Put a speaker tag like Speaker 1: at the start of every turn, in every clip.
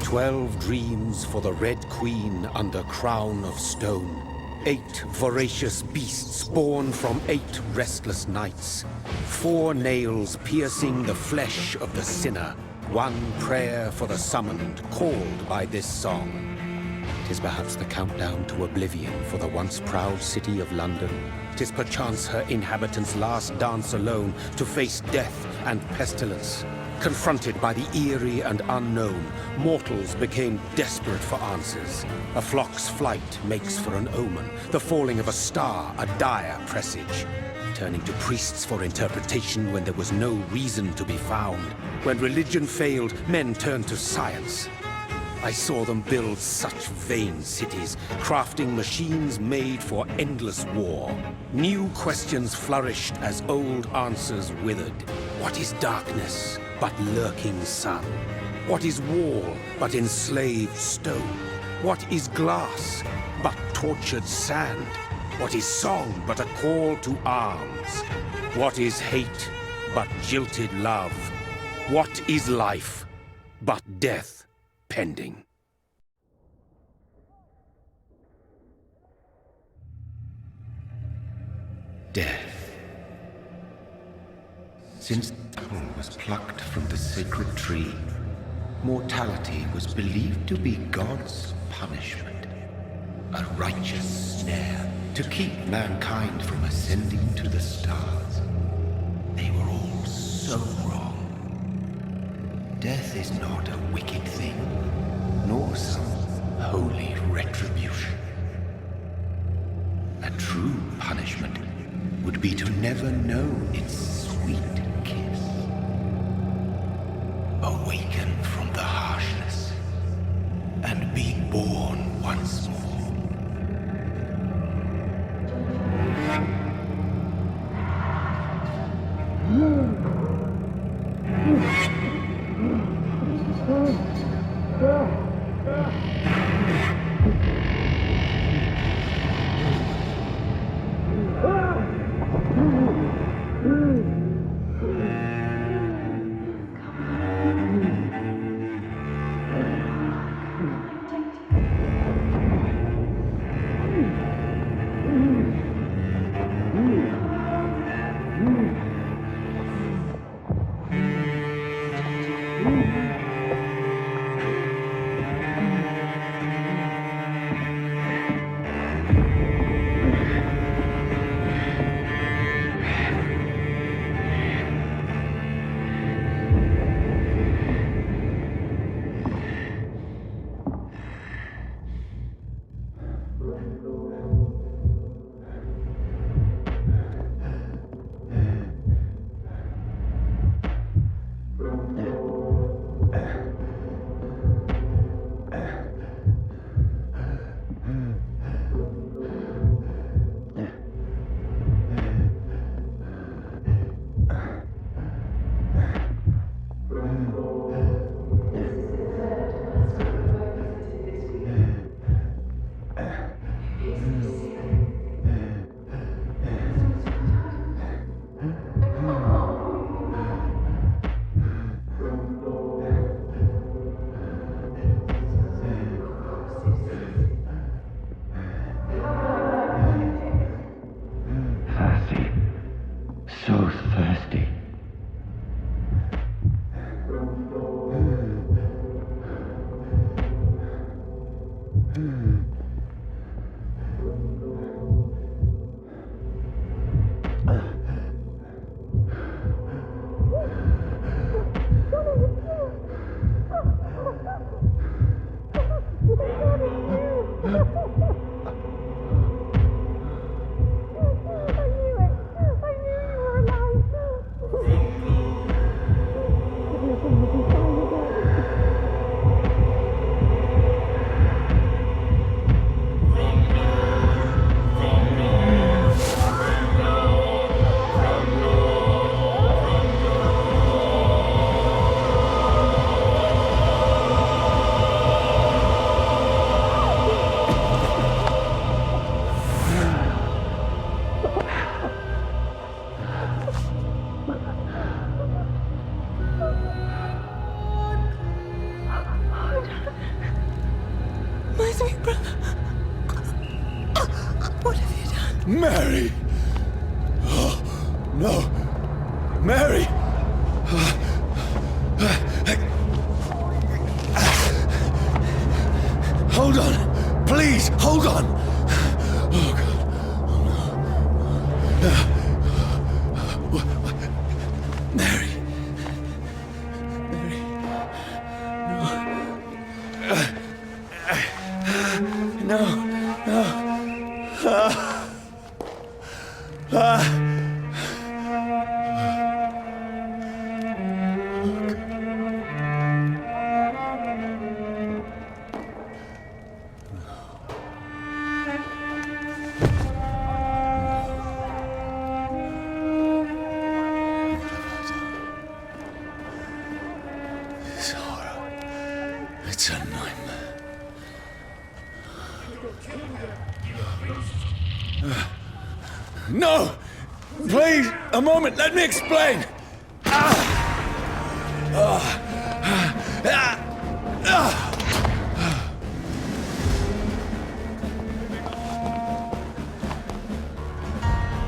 Speaker 1: 12 dreams for the Red Queen under crown of stone. 8 voracious beasts born from 8 restless nights. 4 nails piercing the flesh of the sinner. 1 prayer for the summoned, called by this song. 'Tis perhaps the countdown to oblivion for the once proud city of London. 'Tis perchance her inhabitants' last dance alone to face death and pestilence. Confronted by the eerie and unknown, mortals became desperate for answers. A flock's flight makes for an omen, the falling of a star a dire presage. Turning to priests for interpretation when there was no reason to be found. When religion failed, men turned to science. I saw them build such vain cities, crafting machines made for endless war. New questions flourished as old answers withered. What is darkness but lurking sun? What is wall but enslaved stone? What is glass but tortured sand? What is song but a call to arms? What is hate but jilted love? What is life but death pending?
Speaker 2: Death. Since the apple was plucked from the sacred tree, mortality was believed to be God's punishment, a righteous snare to keep mankind from ascending to the stars. They were all so wrong. Death is not a wicked thing, nor some holy retribution. A true punishment would be to never know its sweet kiss. Awaken from the harshness and be born once more.
Speaker 1: Mary! Oh, no! Mary! Hold on! Please, hold on! Oh, God. Oh, no. Mary. Mary. No. No. This horror. It's a nightmare. No! Please, a moment, let me explain!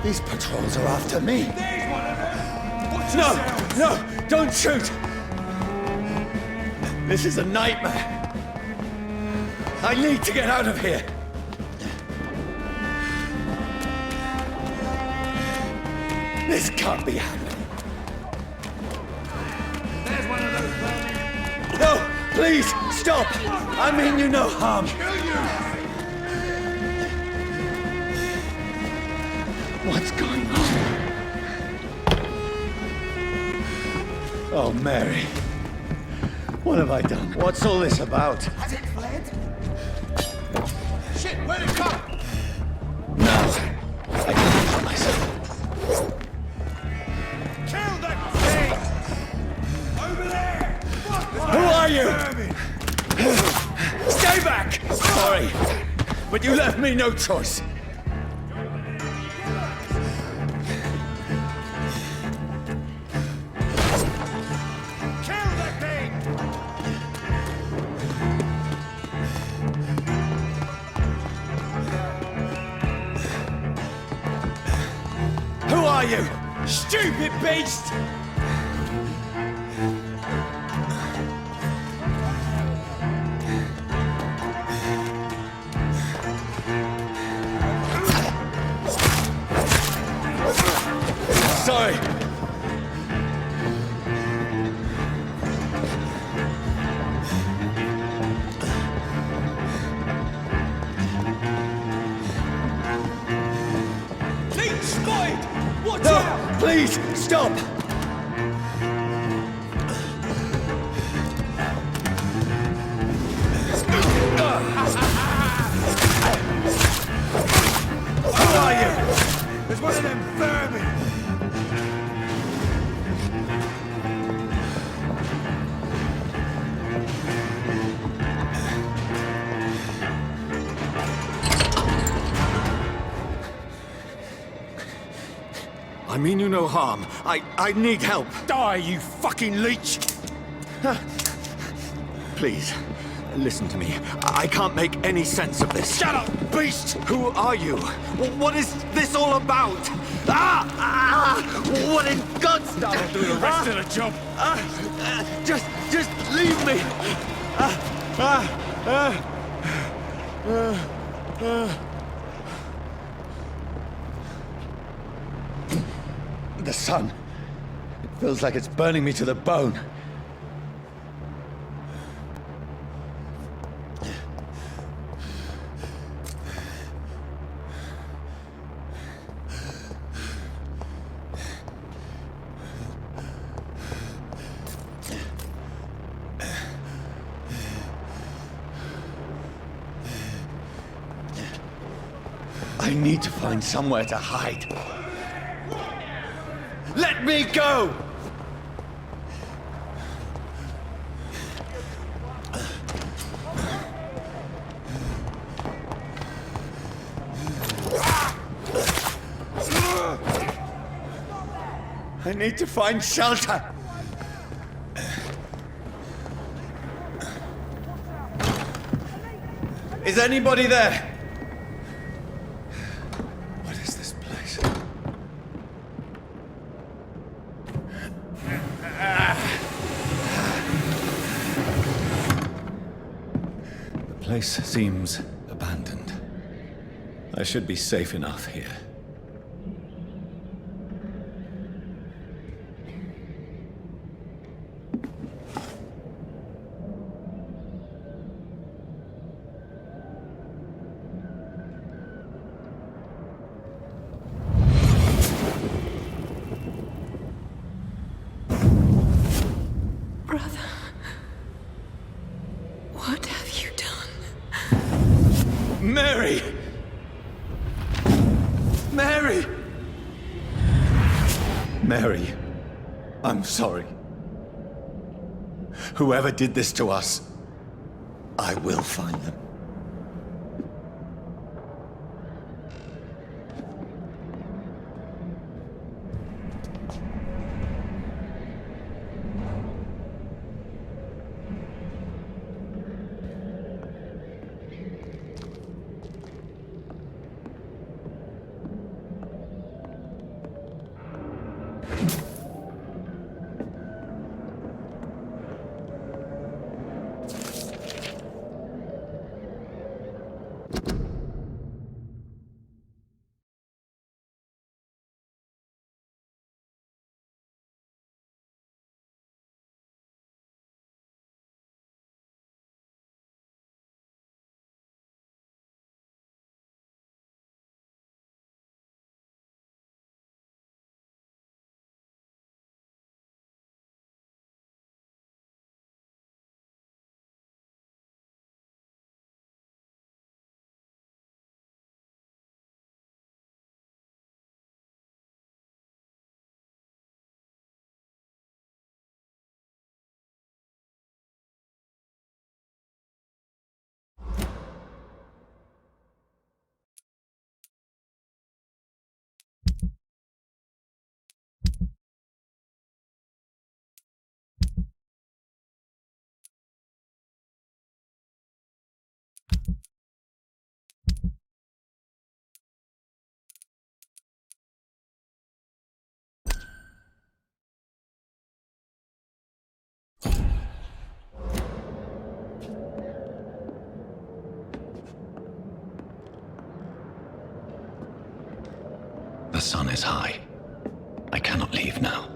Speaker 1: These patrols are after me. No! No! Don't shoot! This is a nightmare. I need to get out of here. This can't be happening.
Speaker 3: There's one of those burning.
Speaker 1: No! Please! Stop! I mean you no harm. What's going on? Oh, Mary. What have I done? What's all this about?
Speaker 3: Has it fled? Shit, where'd it come?
Speaker 1: No! I can't help myself.
Speaker 3: Kill that thing! Over there!
Speaker 1: Who are you? Stay back! Sorry, but you left me no choice.
Speaker 3: Kill that thing!
Speaker 1: Who are you? Stupid beast! Sorry.
Speaker 3: Leech spotted! Watch
Speaker 1: No,
Speaker 3: out!
Speaker 1: please, stop! Who are you?
Speaker 3: There's one of them vermin!
Speaker 1: I mean you no harm. I need help. Die, you fucking leech! Please, listen to me. I can't make any sense of this.
Speaker 3: Shut up, beast!
Speaker 1: Who are you? What is this all about? What in God's name?
Speaker 3: That'll do the rest of the job.
Speaker 1: Just leave me. The sun. It feels like it's burning me to the bone. I need to find somewhere to hide. Let me go! I need to find shelter. Is anybody there? What is
Speaker 4: place seems abandoned. I should be safe enough here.
Speaker 5: Brother, what have you done?
Speaker 4: Mary! Mary! Mary, I'm sorry. Whoever did this to us, I will find them. The sun is high. I cannot leave now.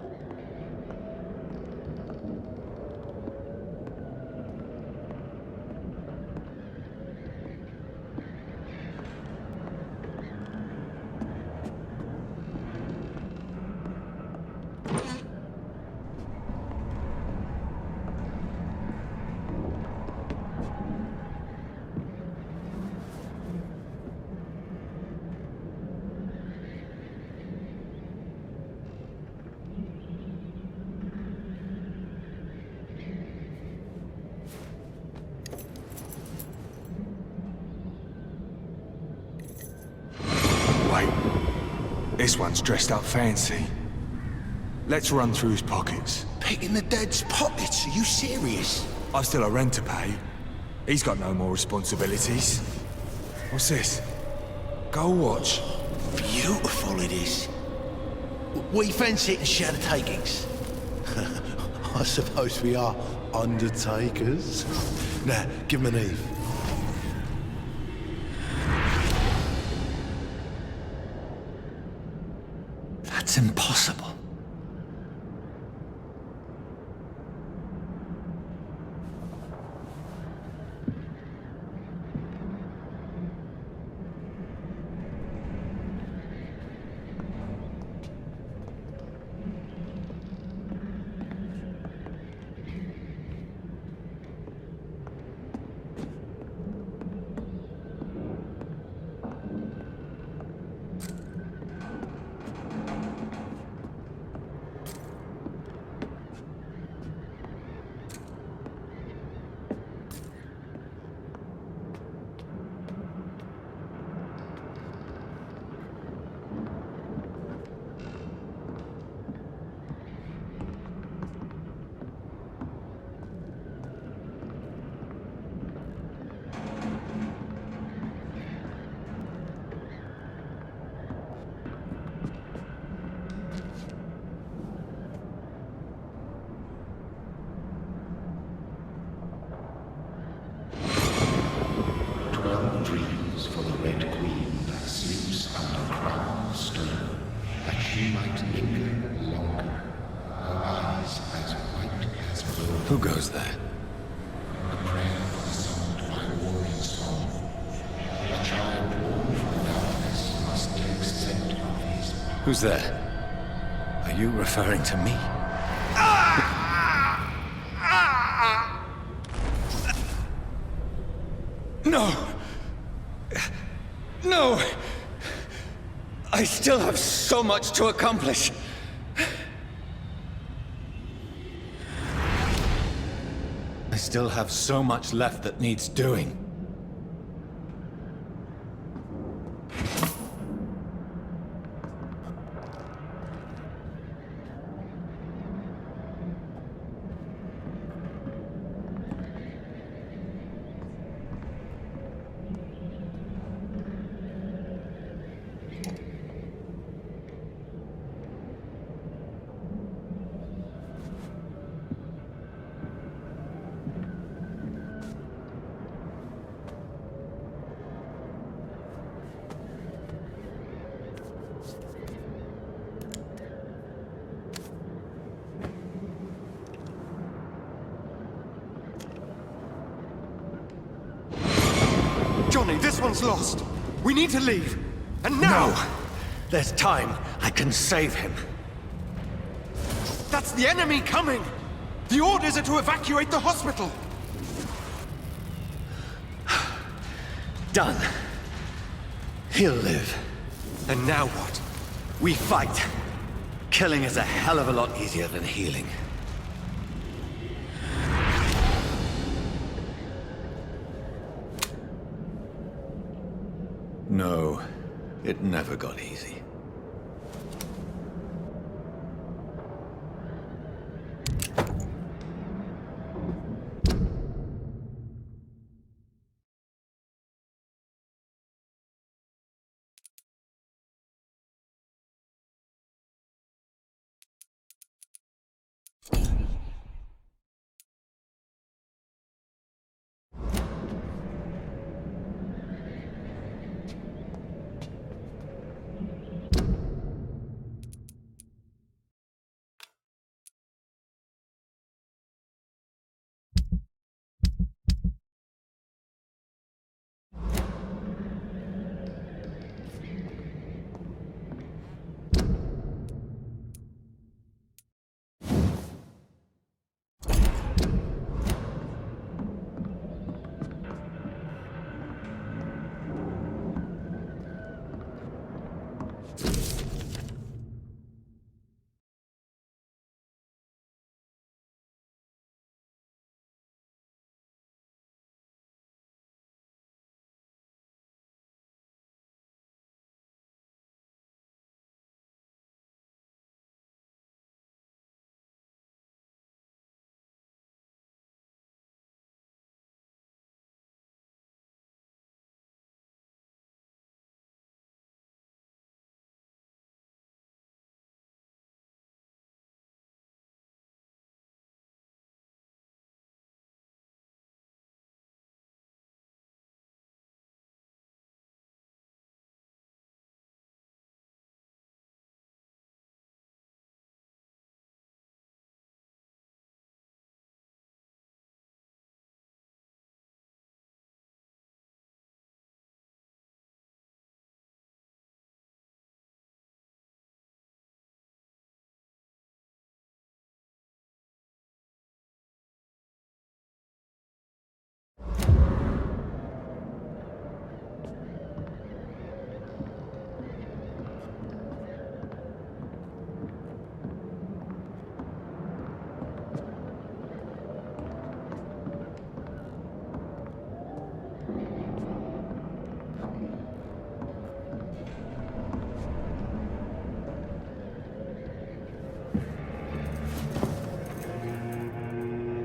Speaker 3: This one's dressed up fancy. Let's run through his pockets.
Speaker 6: Picking the dead's pockets? Are you serious?
Speaker 3: I've still a rent to pay. He's got no more responsibilities. What's this? Gold watch.
Speaker 6: Beautiful it is. We fancy it and share the takings. I suppose we are undertakers. Now, give him an Eve.
Speaker 4: That's impossible. Who goes there?
Speaker 2: A prayer sung by a warring soul. A child born from darkness must take scent of his power.
Speaker 4: Who's there? Are you referring to me? No! No! I still have so much to accomplish! I still have so much left that needs doing.
Speaker 7: Johnny, this one's lost. We need to leave. And now!
Speaker 4: No! There's time. I can save him.
Speaker 7: That's the enemy coming! The orders are to evacuate the hospital!
Speaker 4: Done. He'll live.
Speaker 7: And now what?
Speaker 4: We fight. Killing is a hell of a lot easier than healing. No, it never got easy.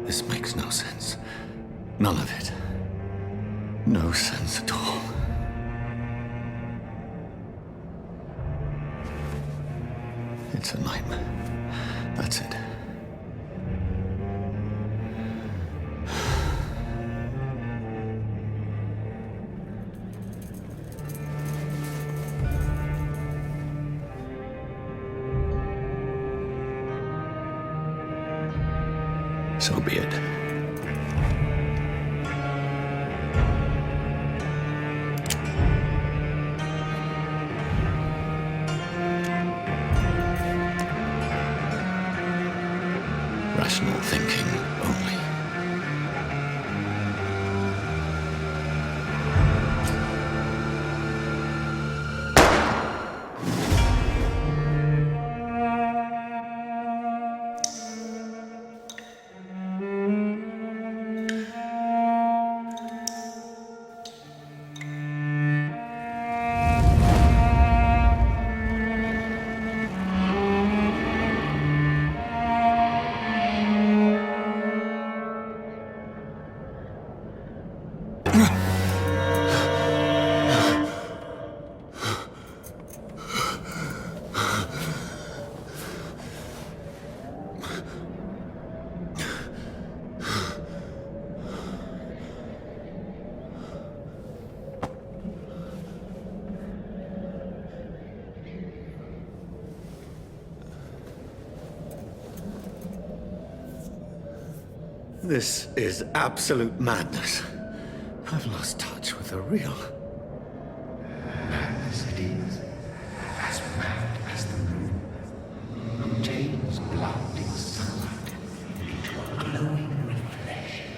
Speaker 4: This makes no sense. None of it. No sense at all. It's a nightmare. That's it. So be it. Rational thinking only. This is absolute madness. I've lost touch with the real.
Speaker 2: Madness it is, as mad as the moon, who changes blinding sunlight into a glowing reflection.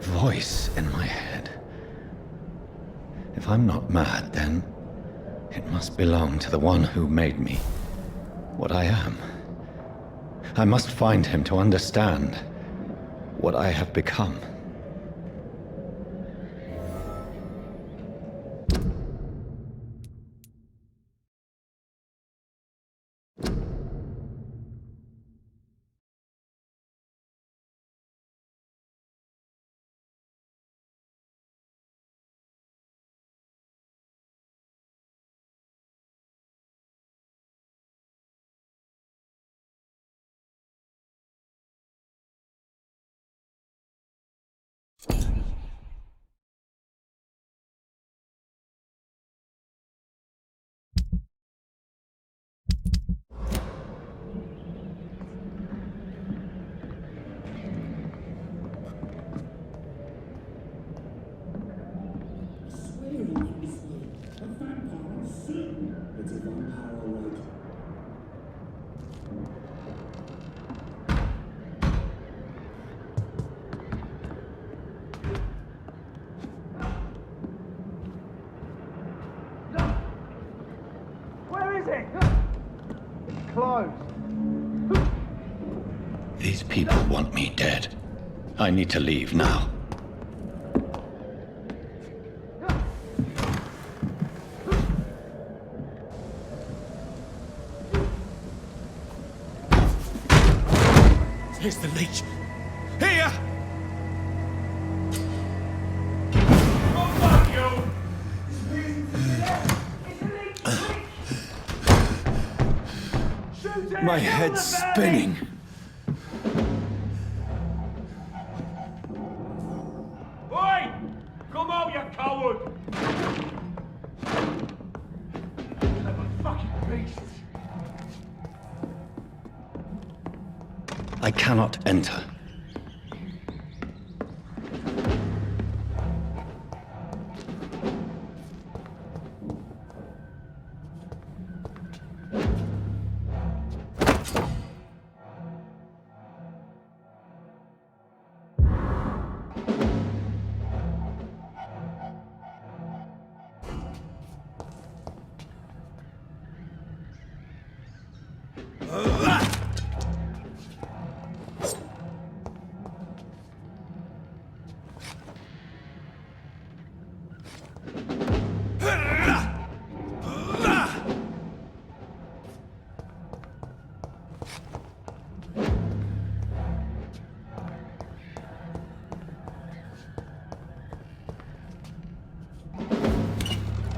Speaker 4: voice in my head. If I'm not mad, then it must belong to the one who made me what I am. I must find him to understand what I have become. These people want me dead. I need to leave now.
Speaker 7: Here's the leech. Here! Oh, fuck you!
Speaker 3: My head's spinning.
Speaker 7: Oi! Come out, you coward! Fucking beast!
Speaker 4: I cannot enter.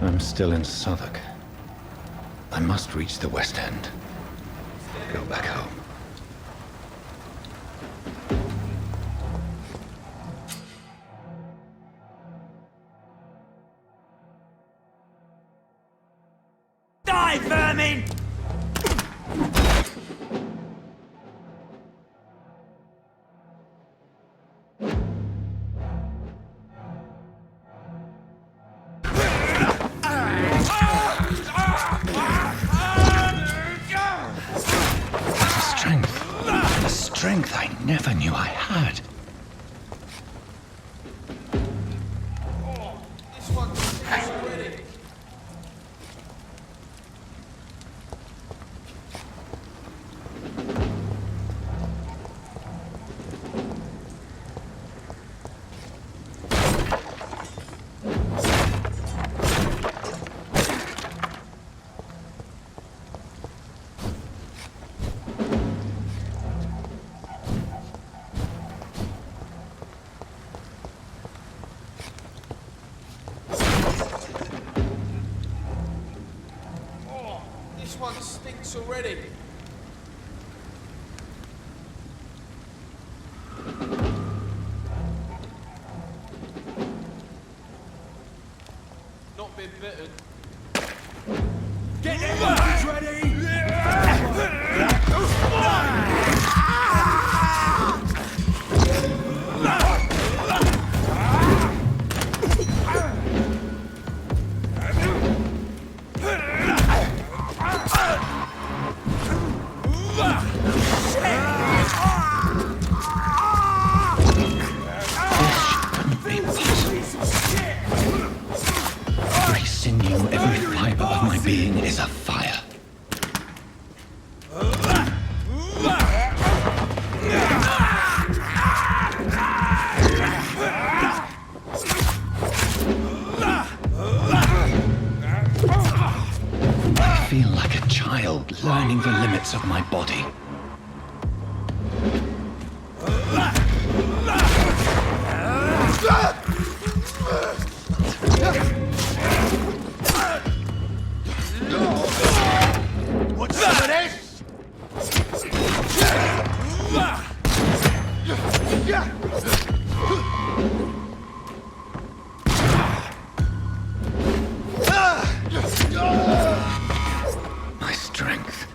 Speaker 4: I'm still in Southwark. I must reach the West End. Go back home.
Speaker 7: Die, vermin!
Speaker 4: Strength I never knew I had.
Speaker 7: This one's already. This one stinks already. Not been bitten. Get them weapons ready!
Speaker 4: parts of my body.
Speaker 6: What's some of this?
Speaker 4: My strength,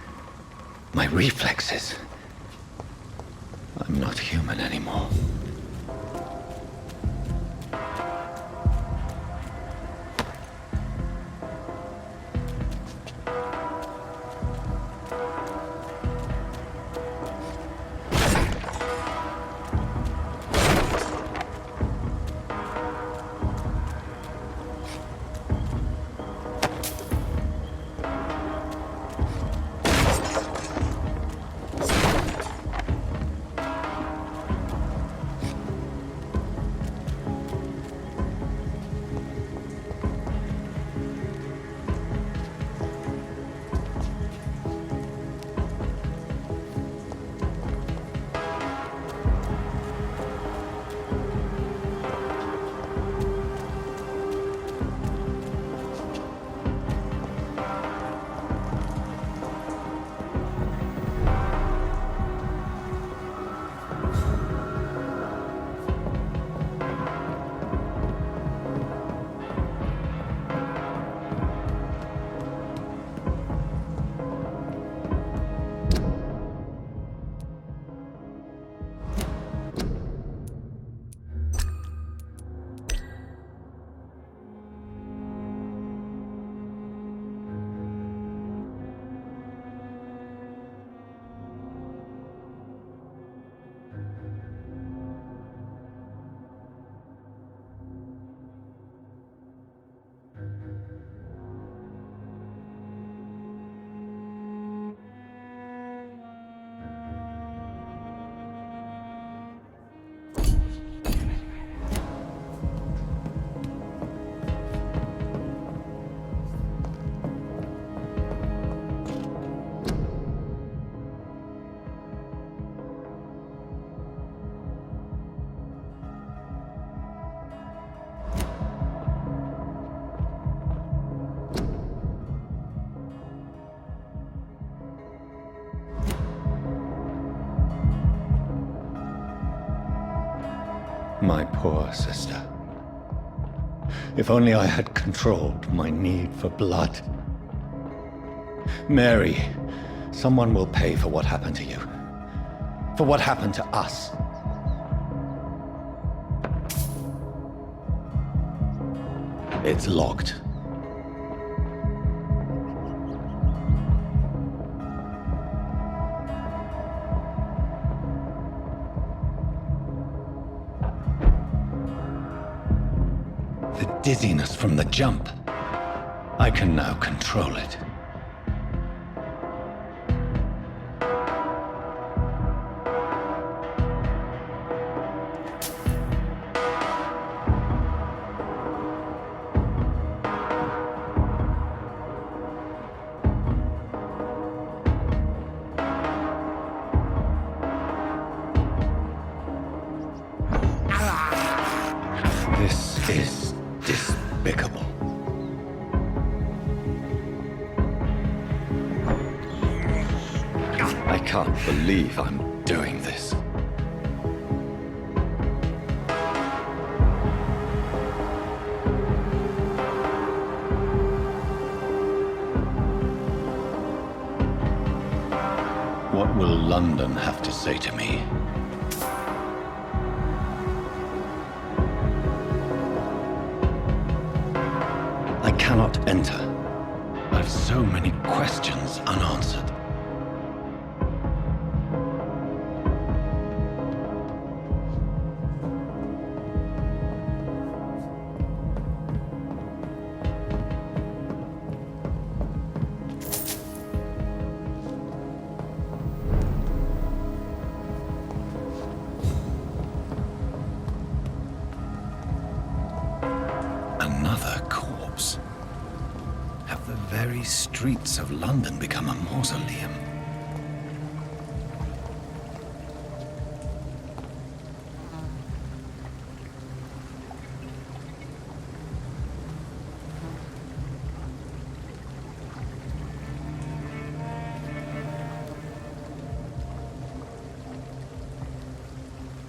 Speaker 4: my reflexes. I'm not human anymore. My poor sister. If only I had controlled my need for blood. Mary, someone will pay for what happened to you. For what happened to us. It's locked. The dizziness from the jump. I can now control it. This is despicable. I can't believe I'm doing this. What will London have to say to me? I cannot enter. I've so many questions unanswered. Another corpse. Have the very streets of London become a mausoleum?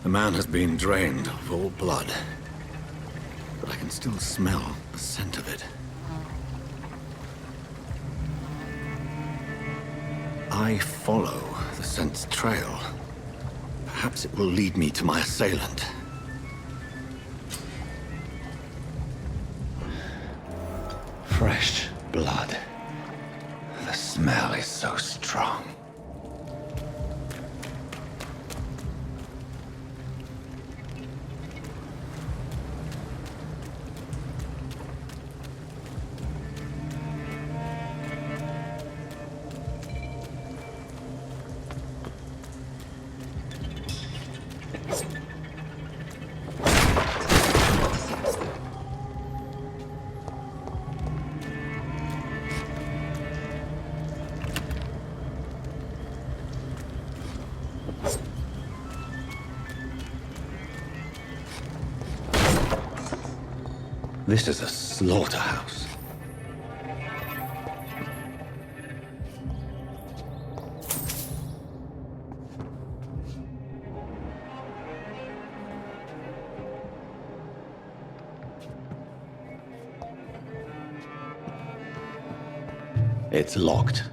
Speaker 4: The man has been drained of all blood, but I can still smell the scent of it. I follow the scent's trail. Perhaps it will lead me to my assailant. Fresh blood. The smell is so strong. This is a slaughterhouse. It's locked.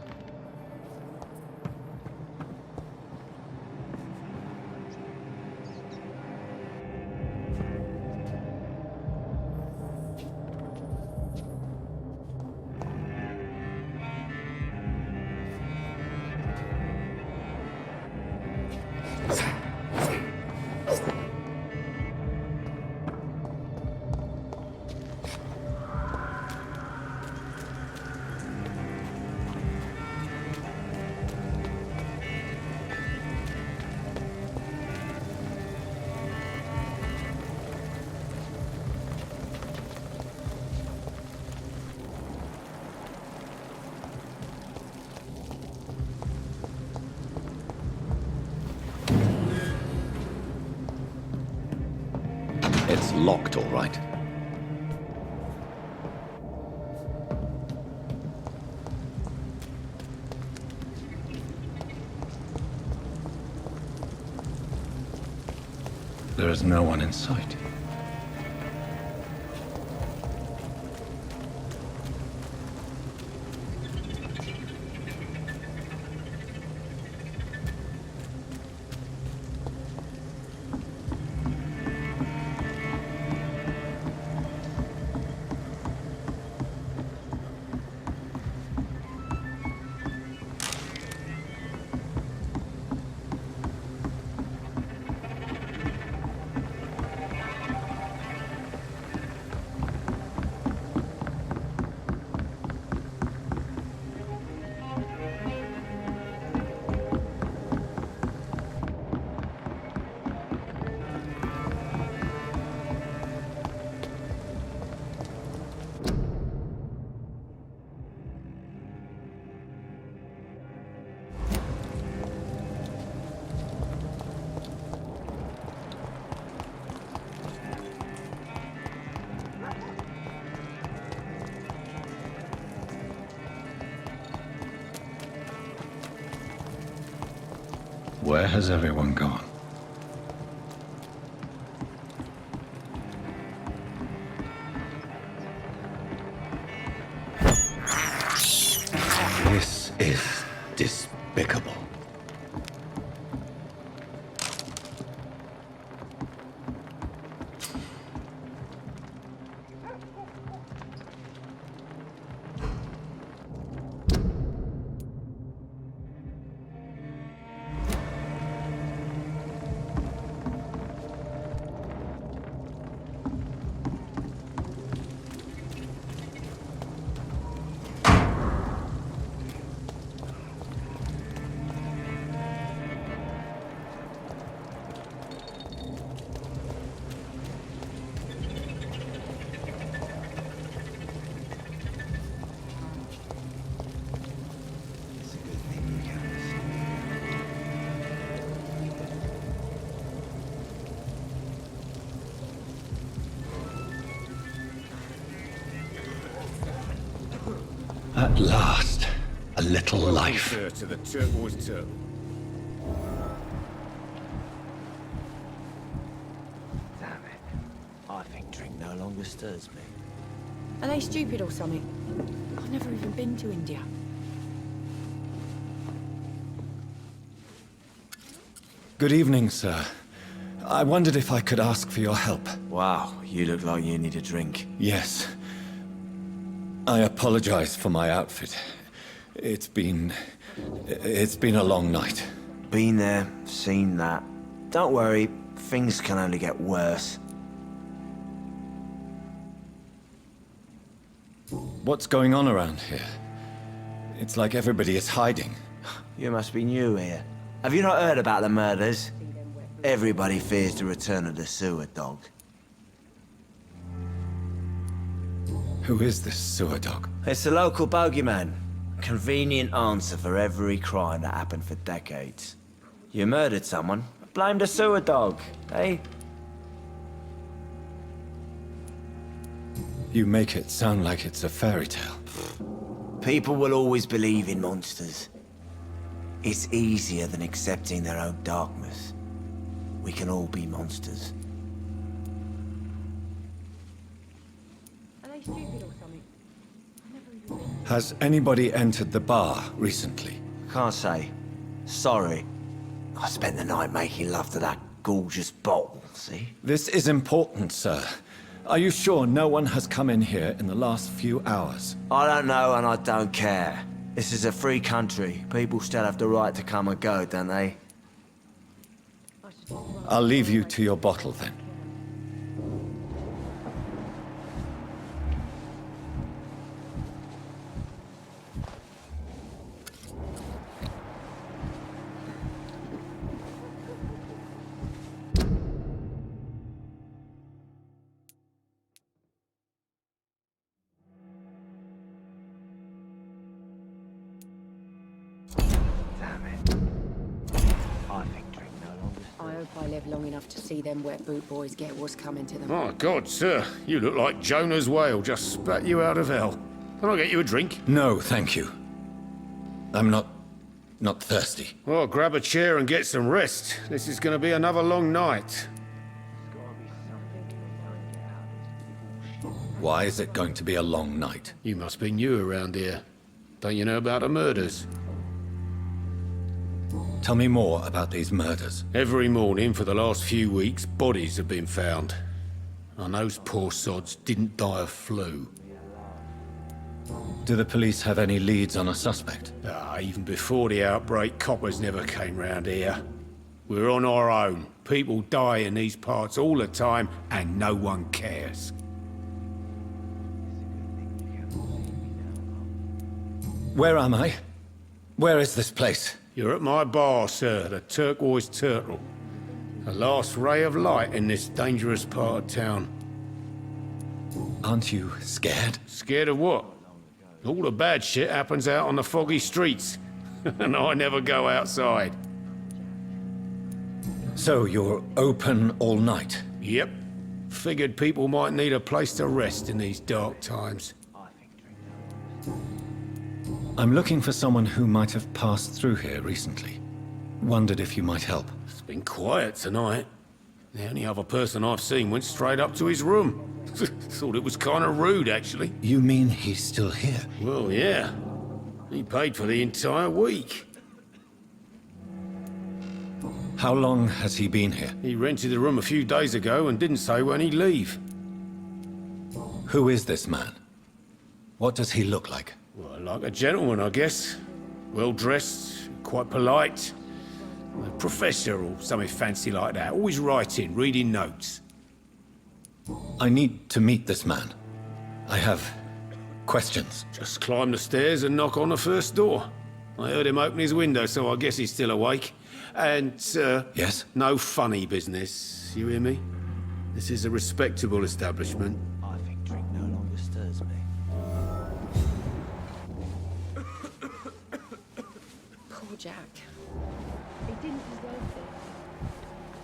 Speaker 4: It's locked, all right. There is no one in sight. Where has everyone gone? This is despicable. At last, a little life.
Speaker 7: To the turquoise turtle.
Speaker 8: think drink no longer stirs me.
Speaker 5: Are they stupid or something? I've never even been to India.
Speaker 4: Good evening, sir. I wondered if I could ask for your help.
Speaker 8: Wow, you look like you need a drink.
Speaker 4: Yes. I apologize for my outfit. It's been a long night.
Speaker 8: Been there, seen that. Don't worry, things can only get worse.
Speaker 4: What's going on around here? It's like everybody is hiding.
Speaker 8: You must be new here. Have you not heard about the murders? Everybody fears the return of the sewer dog.
Speaker 4: Who is this sewer dog?
Speaker 8: It's the local bogeyman. Convenient answer for every crime that happened for decades. You murdered someone, blame the sewer dog, eh?
Speaker 4: You make it sound like it's a fairy tale.
Speaker 8: People will always believe in monsters. It's easier than accepting their own darkness. We can all be monsters.
Speaker 5: Are they stupid or something? I've never even been.
Speaker 4: Has anybody entered the bar recently?
Speaker 8: Can't say. Sorry. I spent the night making love to that gorgeous bottle, see?
Speaker 4: This is important, sir. Are you sure no one has come in here in the last few hours?
Speaker 8: I don't know and I don't care. This is a free country. People still have the right to come and go, don't they?
Speaker 4: I'll leave you to your bottle then.
Speaker 5: I hope I live long enough to see them wet boot boys get what's coming to them.
Speaker 1: My God, sir, you look like Jonah's whale just spat you out of hell. Can I get you a drink?
Speaker 4: No, thank you. I'm not thirsty.
Speaker 1: Well, grab a chair and get some rest. This is going to be another long night.
Speaker 4: Why is it going to be a long night?
Speaker 1: You must be new around here. Don't you know about the murders?
Speaker 4: Tell me more about these murders.
Speaker 1: Every morning for the last few weeks, bodies have been found. And those poor sods didn't die of flu.
Speaker 4: Do the police have any leads on a suspect?
Speaker 1: Even before the outbreak, coppers never came round here. We're on our own. People die in these parts all the time, and no one cares.
Speaker 4: Where am I? Where is this place?
Speaker 1: You're at my bar, sir, the Turquoise Turtle. The last ray of light in this dangerous part of town.
Speaker 4: Aren't you scared?
Speaker 1: Scared of what? All the bad shit happens out on the foggy streets. And I never go outside.
Speaker 4: So you're open all night?
Speaker 1: Yep. Figured people might need a place to rest in these dark times.
Speaker 4: I'm looking for someone who might have passed through here recently. Wondered if you might help.
Speaker 1: It's been quiet tonight. The only other person I've seen went straight up to his room. Thought it was kind of rude, actually.
Speaker 4: You mean he's still here?
Speaker 1: Well, yeah. He paid for the entire week.
Speaker 4: How long has he been here?
Speaker 1: He rented the room a few days ago and didn't say when he'd leave.
Speaker 4: Who is this man? What does he look like?
Speaker 1: Well, like a gentleman, I guess. Well-dressed, quite polite. A professor or something fancy like that. Always writing, reading notes.
Speaker 4: I need to meet this man. I have questions.
Speaker 1: Just climb the stairs and knock on the first door. I heard him open his window, so I guess he's still awake. And,
Speaker 4: Yes?
Speaker 1: no funny business. You hear me? This is a respectable establishment.
Speaker 8: I think drink no longer stirs me.
Speaker 5: Poor Jack. He didn't deserve this.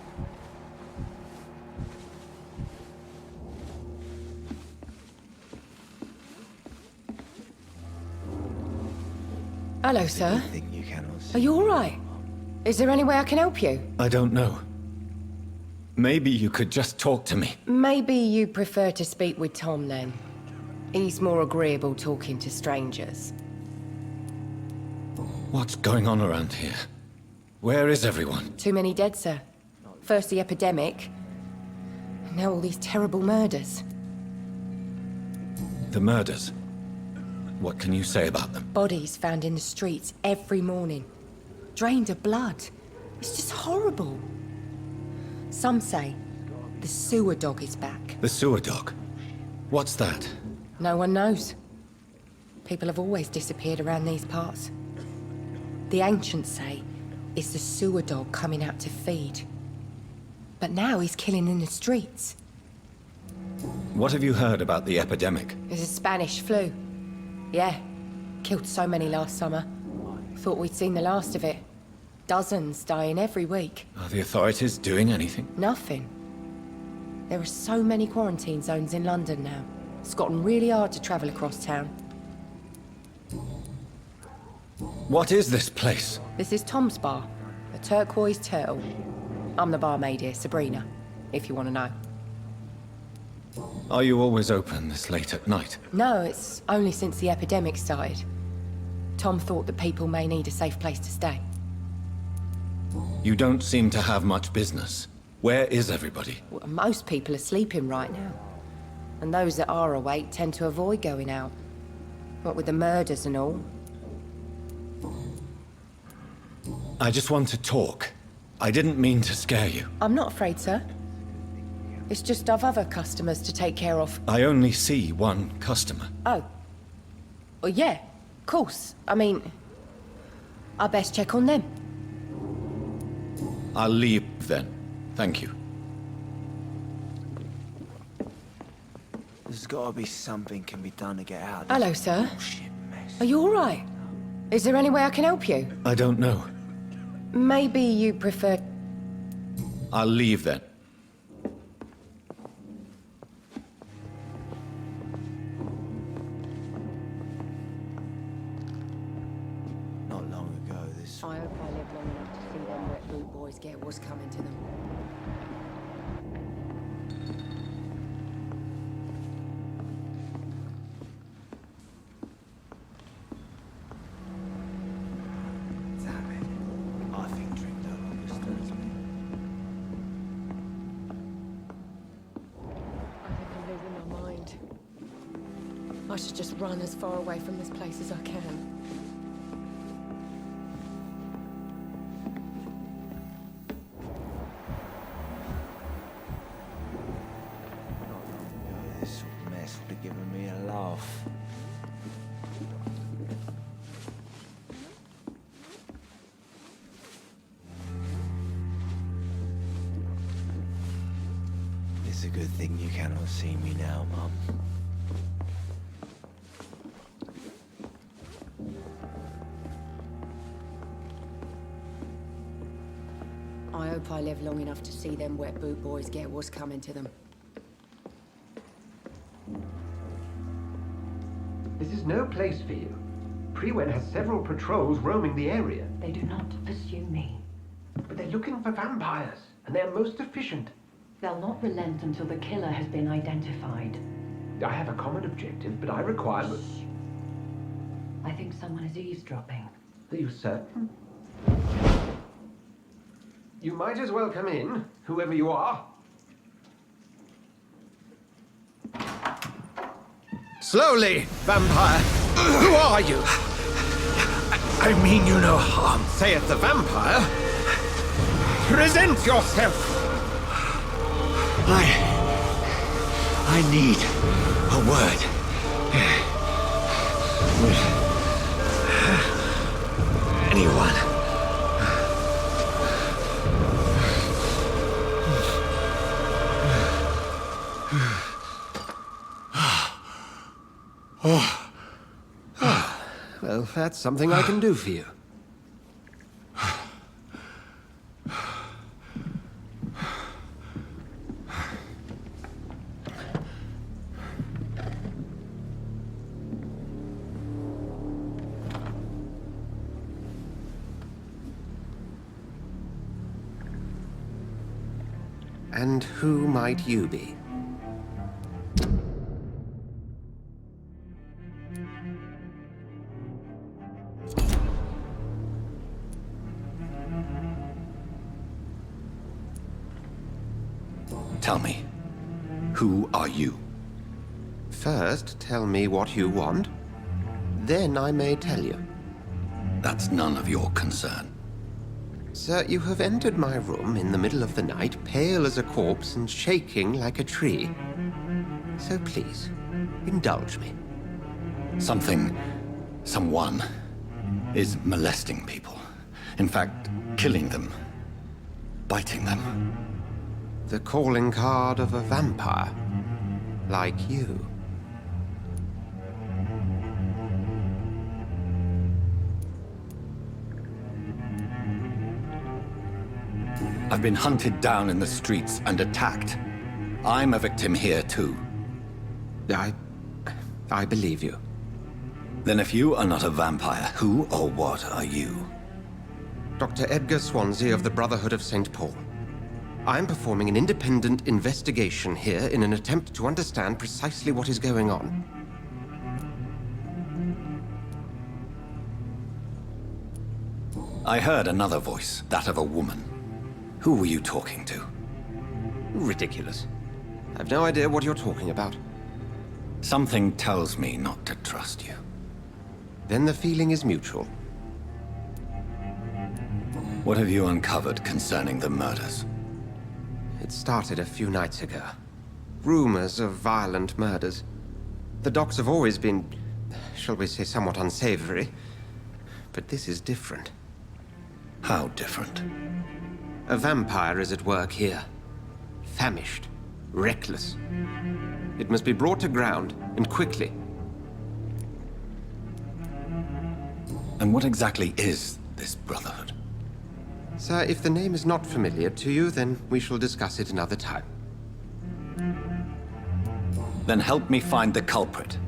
Speaker 5: Hello, sir.
Speaker 8: Think you cannot
Speaker 5: Are
Speaker 8: see.
Speaker 5: you all right? Is there any way I can help you?
Speaker 4: I don't know. Maybe you could just talk to me.
Speaker 5: Maybe you prefer to speak with Tom then. He's more agreeable talking to strangers.
Speaker 4: What's going on around here? Where is everyone?
Speaker 5: Too many dead, sir. First the epidemic, and now all these terrible murders.
Speaker 4: The murders. What can you say about them?
Speaker 5: Bodies found in the streets every morning. Drained of blood. It's just horrible. Some say the sewer dog is back.
Speaker 4: The sewer dog? What's that?
Speaker 5: No one knows. People have always disappeared around these parts. The ancients say it's the sewer dog coming out to feed. But now he's killing in the streets.
Speaker 4: What have you heard about the epidemic?
Speaker 5: There's a Spanish flu. Yeah. Killed so many last summer. Thought we'd seen the last of it. Dozens dying every week.
Speaker 4: Are the authorities doing anything?
Speaker 5: Nothing. There are so many quarantine zones in London now. It's gotten really hard to travel across town.
Speaker 4: What is this place?
Speaker 5: This is Tom's bar, a turquoise turtle. I'm the barmaid here, Sabrina, if you want to know.
Speaker 4: Are you always open this late at night?
Speaker 5: No, it's only since the epidemic started. Tom thought that people may need a safe place to stay.
Speaker 4: You don't seem to have much business. Where is everybody?
Speaker 5: Well, most people are sleeping right now. And those that are awake tend to avoid going out. What with the murders and all.
Speaker 4: I just want to talk. I didn't mean to scare you.
Speaker 5: I'm not afraid, sir. It's just I've other customers to take care of.
Speaker 4: I only see one customer.
Speaker 5: Oh. Well, yeah, of course. I mean, I best check on them.
Speaker 4: I'll leave then. Thank you.
Speaker 8: There's gotta be something can be done to get out of this
Speaker 5: Hello, sir.
Speaker 8: bullshit mess.
Speaker 5: Are you all right? Is there any way I can help you?
Speaker 4: I don't know.
Speaker 5: Maybe you prefer...
Speaker 4: I'll leave then.
Speaker 8: Not long ago, this...
Speaker 5: I hope I live long enough to see them wet boot boys get what's coming to them.
Speaker 8: Damn it. I think drink no longer stirs me.
Speaker 5: I think I'm losing my mind. I should just run as far away from this place as I can.
Speaker 8: This sort of mess would have given me a laugh. It's a good thing you cannot see me now, Mum.
Speaker 5: I hope I live long enough to see them wet boot boys get what's coming to them.
Speaker 9: This is no place for you. Prewen has several patrols roaming the area,
Speaker 10: They do not pursue me.
Speaker 9: but they're looking for vampires, and they're most efficient.
Speaker 10: They'll not relent until the killer has been identified.
Speaker 9: I have a common objective, but I require...
Speaker 10: I think someone is eavesdropping.
Speaker 9: Are you certain? You might as well come in, whoever you are.
Speaker 1: Slowly, vampire! Who are you?
Speaker 7: I mean you no harm.
Speaker 1: Saith the vampire. Present yourself!
Speaker 7: I need a word. With anyone.
Speaker 9: Well, that's something I can do for you.
Speaker 2: And who might you be?
Speaker 4: Tell me, who are you?
Speaker 2: First, tell me what you want. Then I may tell you.
Speaker 4: That's none of your concern.
Speaker 2: Sir, you have entered my room in the middle of the night, pale as a corpse and shaking like a tree. So please, indulge me.
Speaker 4: Someone is molesting people. In fact, killing them. Biting them.
Speaker 2: The calling card of a vampire. Like you.
Speaker 4: I've been hunted down in the streets and attacked. I'm a victim here, too.
Speaker 2: I believe you.
Speaker 4: Then if you are not a vampire, who or what are you?
Speaker 2: Dr. Edgar Swansea of the Brotherhood of St. Paul. I'm performing an independent investigation here in an attempt to understand precisely what is going on.
Speaker 4: I heard another voice, that of a woman. Who were you talking to?
Speaker 2: Ridiculous. I've no idea what you're talking about.
Speaker 4: Something tells me not to trust you.
Speaker 2: Then the feeling is mutual.
Speaker 4: What have you uncovered concerning the murders?
Speaker 2: It started a few nights ago. Rumors of violent murders. The docks have always been, shall we say, somewhat unsavory. But this is different.
Speaker 4: How different?
Speaker 2: A vampire is at work here. Famished. Reckless. It must be brought to ground, and quickly.
Speaker 4: And what exactly is this Brotherhood?
Speaker 2: Sir, if the name is not familiar to you, then we shall discuss it another time.
Speaker 4: Then help me find the culprit.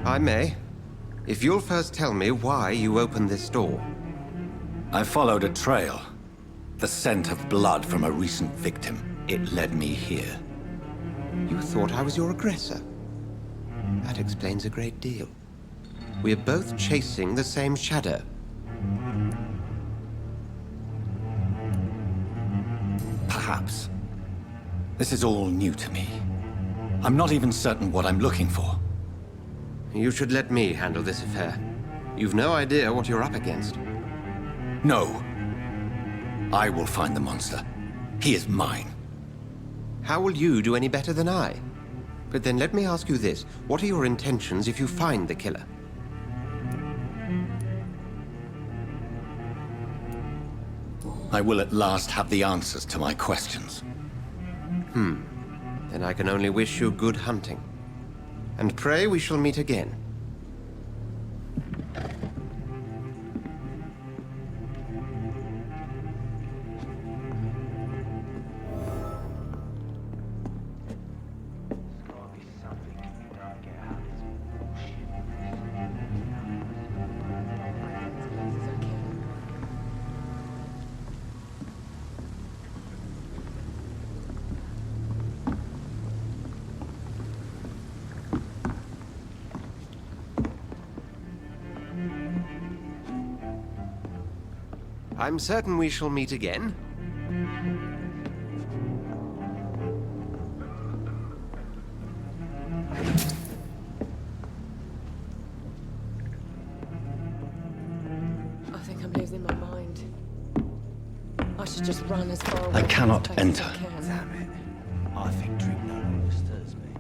Speaker 2: I may. If you'll first tell me why you opened this door.
Speaker 4: I followed a trail. The scent of blood from a recent victim. It led me here.
Speaker 2: You thought I was your aggressor. That explains a great deal. We're both chasing the same shadow.
Speaker 4: Perhaps. This is all new to me. I'm not even certain what I'm looking for.
Speaker 2: You should let me handle this affair. You've no idea what you're up against.
Speaker 4: No. I will find the monster. He is mine.
Speaker 2: How will you do any better than I? But then let me ask you this. What are your intentions if you find the killer?
Speaker 4: I will at last have the answers to my questions.
Speaker 2: Then I can only wish you good hunting. And pray we shall meet again. I'm certain we shall meet again.
Speaker 5: I think I'm losing my mind. I should just run as far away
Speaker 4: I
Speaker 5: from
Speaker 4: cannot
Speaker 5: this place as
Speaker 4: enter.
Speaker 5: I can.
Speaker 8: Damn it. I think drink no longer stirs me.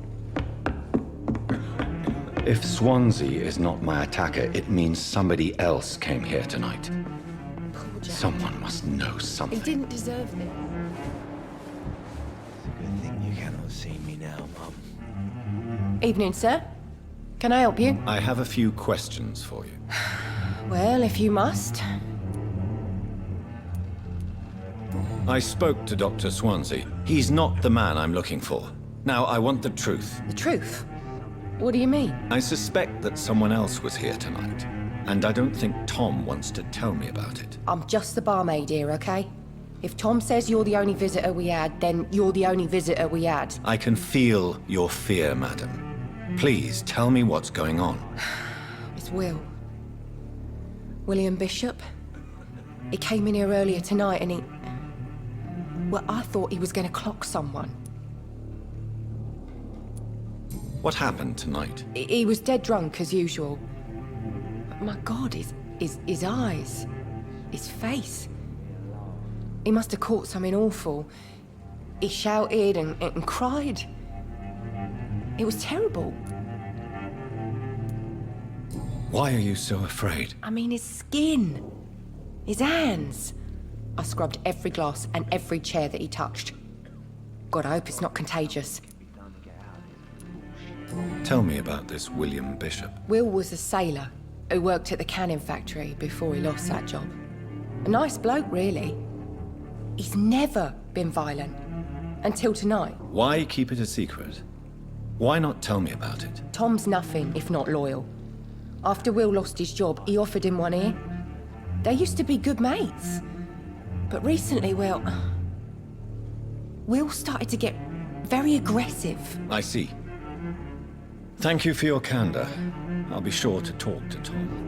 Speaker 4: If Swansea is not my attacker, it means somebody else came here tonight.
Speaker 5: Poor Jack.
Speaker 4: Someone must know
Speaker 5: He
Speaker 4: something.
Speaker 5: didn't deserve it.
Speaker 8: It's a good thing you cannot see me now, Mum.
Speaker 5: Evening, sir. Can I help you?
Speaker 4: I have a few questions for you.
Speaker 5: Well, if you must.
Speaker 4: I spoke to Dr. Swansea. He's not the man I'm looking for. Now, I want the truth.
Speaker 5: The truth? What do you mean?
Speaker 4: I suspect that someone else was here tonight, and I don't think Tom wants to tell me about it.
Speaker 5: I'm just the barmaid here, okay? If Tom says you're the only visitor we had, then you're the only visitor we had.
Speaker 4: I can feel your fear, madam. Please, tell me what's going on.
Speaker 5: It's Will. William Bishop. He came in here earlier tonight and he... Well, I thought he was going to clock someone.
Speaker 4: What happened tonight?
Speaker 5: He was dead drunk, as usual. But my God, his eyes. His face. He must have caught something awful. He shouted and cried. It was terrible.
Speaker 4: Why are you so afraid?
Speaker 5: I mean, his skin. His hands. I scrubbed every glass and every chair that he touched. God, I hope it's not contagious.
Speaker 4: Tell me about this William Bishop.
Speaker 5: Will was a sailor who worked at the canning factory before he lost that job. A nice bloke, really. He's never been violent. Until tonight.
Speaker 4: Why keep it a secret? Why not tell me about it?
Speaker 5: Tom's nothing if not loyal. After Will lost his job, he offered him one ear. They used to be good mates. But recently, well... Will started to get very aggressive.
Speaker 4: I see. Thank you for your candor. I'll be sure to talk to Tom.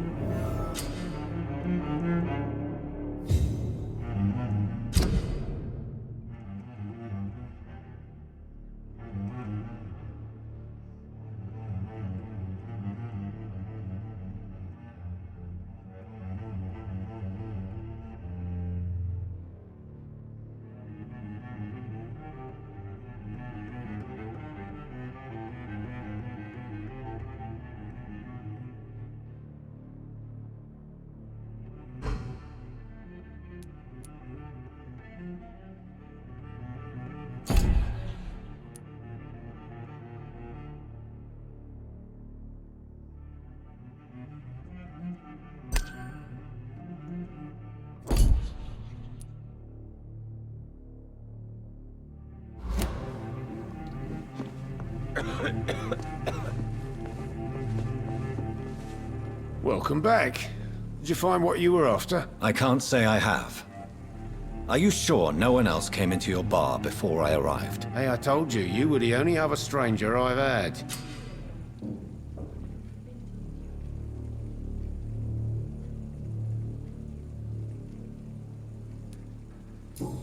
Speaker 1: Welcome back. Did you find what you were after?
Speaker 4: I can't say I have. Are you sure no one else came into your bar before I arrived?
Speaker 1: Hey, I told you, you were the only other stranger I've had.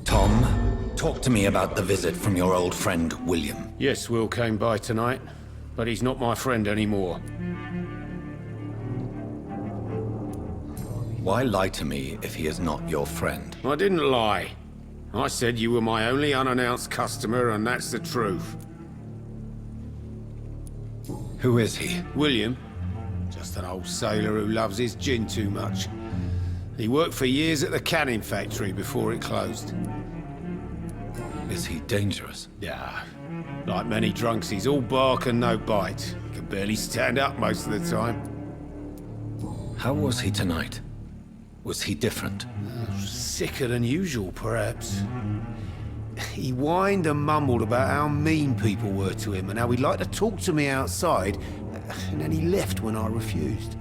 Speaker 4: Tom, talk to me about the visit from your old friend, William.
Speaker 1: Yes, Will came by tonight, but he's not my friend anymore.
Speaker 4: Why lie to me if he is not your friend?
Speaker 1: I didn't lie. I said you were my only unannounced customer, and that's the truth.
Speaker 4: Who is he?
Speaker 1: William. Just an old sailor who loves his gin too much. He worked for years at the canning factory before it closed.
Speaker 4: Is he dangerous?
Speaker 1: Yeah. Like many drunks, he's all bark and no bite. He can barely stand up most of the time.
Speaker 4: How was he tonight? Was he different?
Speaker 1: Sicker than usual, perhaps. He whined and mumbled about how mean people were to him and how he'd like to talk to me outside, and then he left when I refused.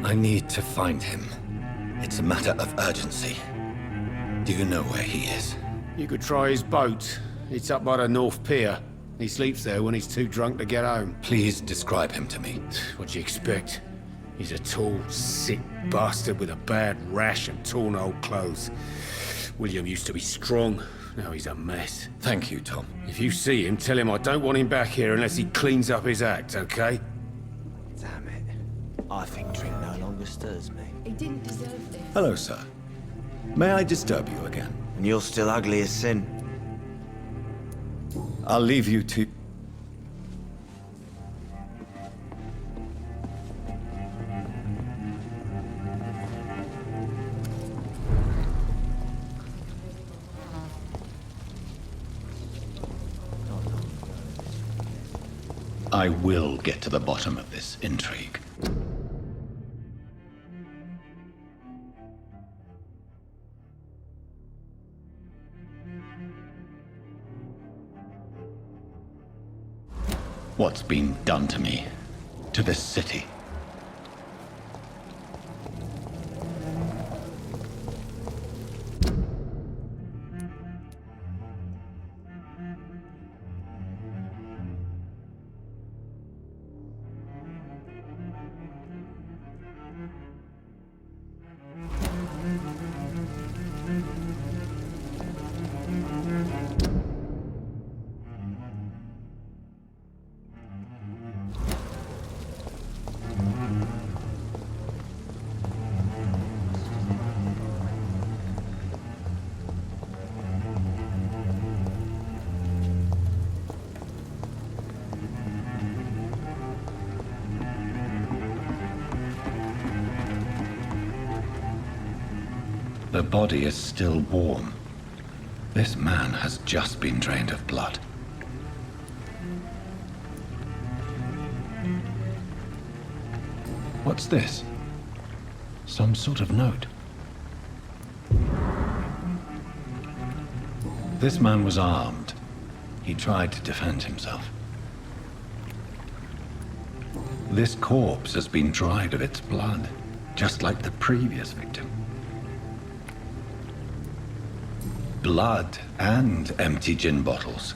Speaker 4: I need to find him. It's a matter of urgency. Do you know where he is?
Speaker 1: You could try his boat. It's up by the North Pier. He sleeps there when he's too drunk to get home.
Speaker 4: Please describe him to me.
Speaker 1: What do you expect? He's a tall, sick bastard with a bad rash and torn old clothes. William used to be strong. Now he's a mess.
Speaker 4: Thank you, Tom.
Speaker 1: If you see him, tell him I don't want him back here unless he cleans up his act, okay?
Speaker 8: Damn it. I think drink no longer stirs me.
Speaker 5: He didn't deserve this.
Speaker 4: Hello, sir. May I disturb you again?
Speaker 8: And you're still ugly as sin.
Speaker 4: I'll leave you to... I will get to the bottom of this intrigue. What's been done to me, to this city? The body is still warm. This man has just been drained of blood. What's this? Some sort of note. This man was armed. He tried to defend himself. This corpse has been dried of its blood, just like the previous victim. Blood and empty gin bottles.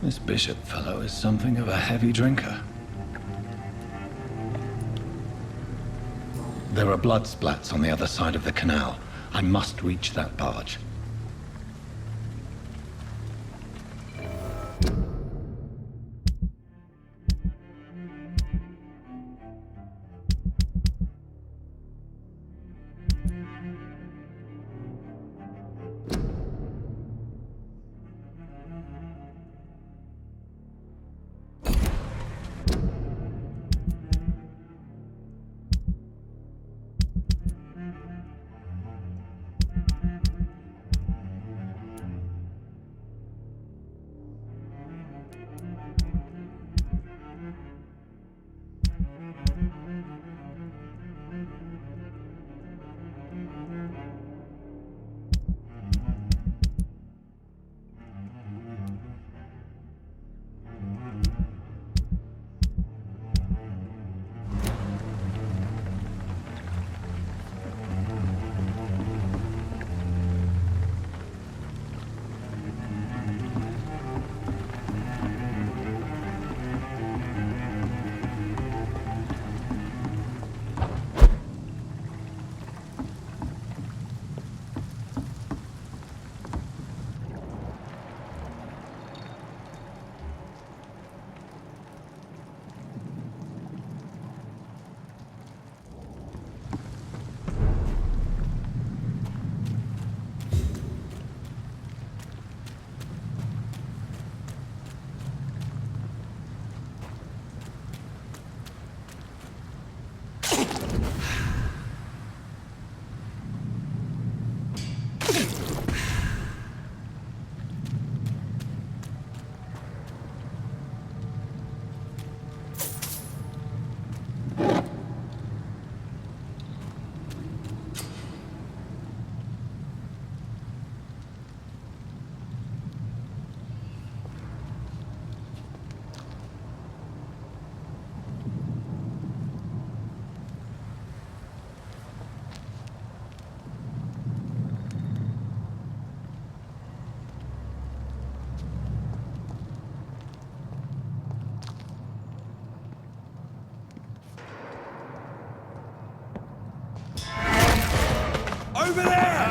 Speaker 4: This bishop fellow is something of a heavy drinker. There are blood splats on the other side of the canal. I must reach that barge.
Speaker 7: Over there!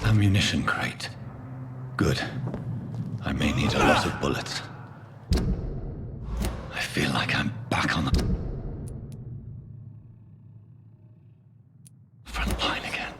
Speaker 4: Ammunition crate. Good. I may need a lot of bullets. I feel like I'm back on the front line again.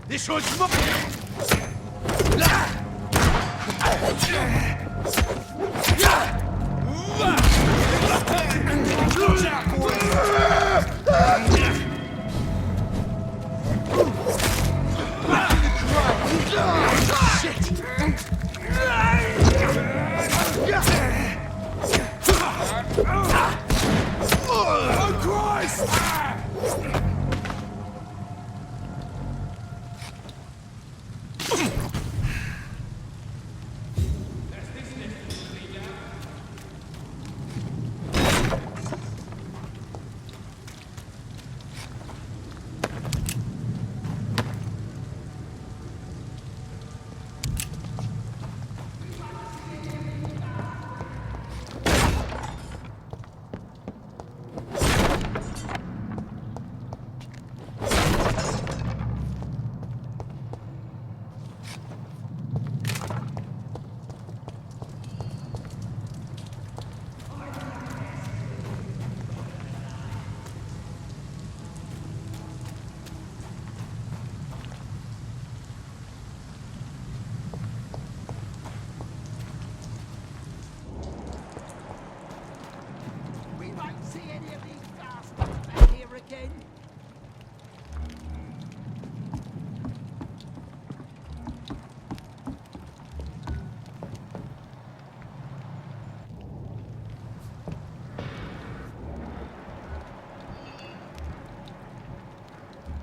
Speaker 7: This one's not... Watch out, boys! Oh, Christ!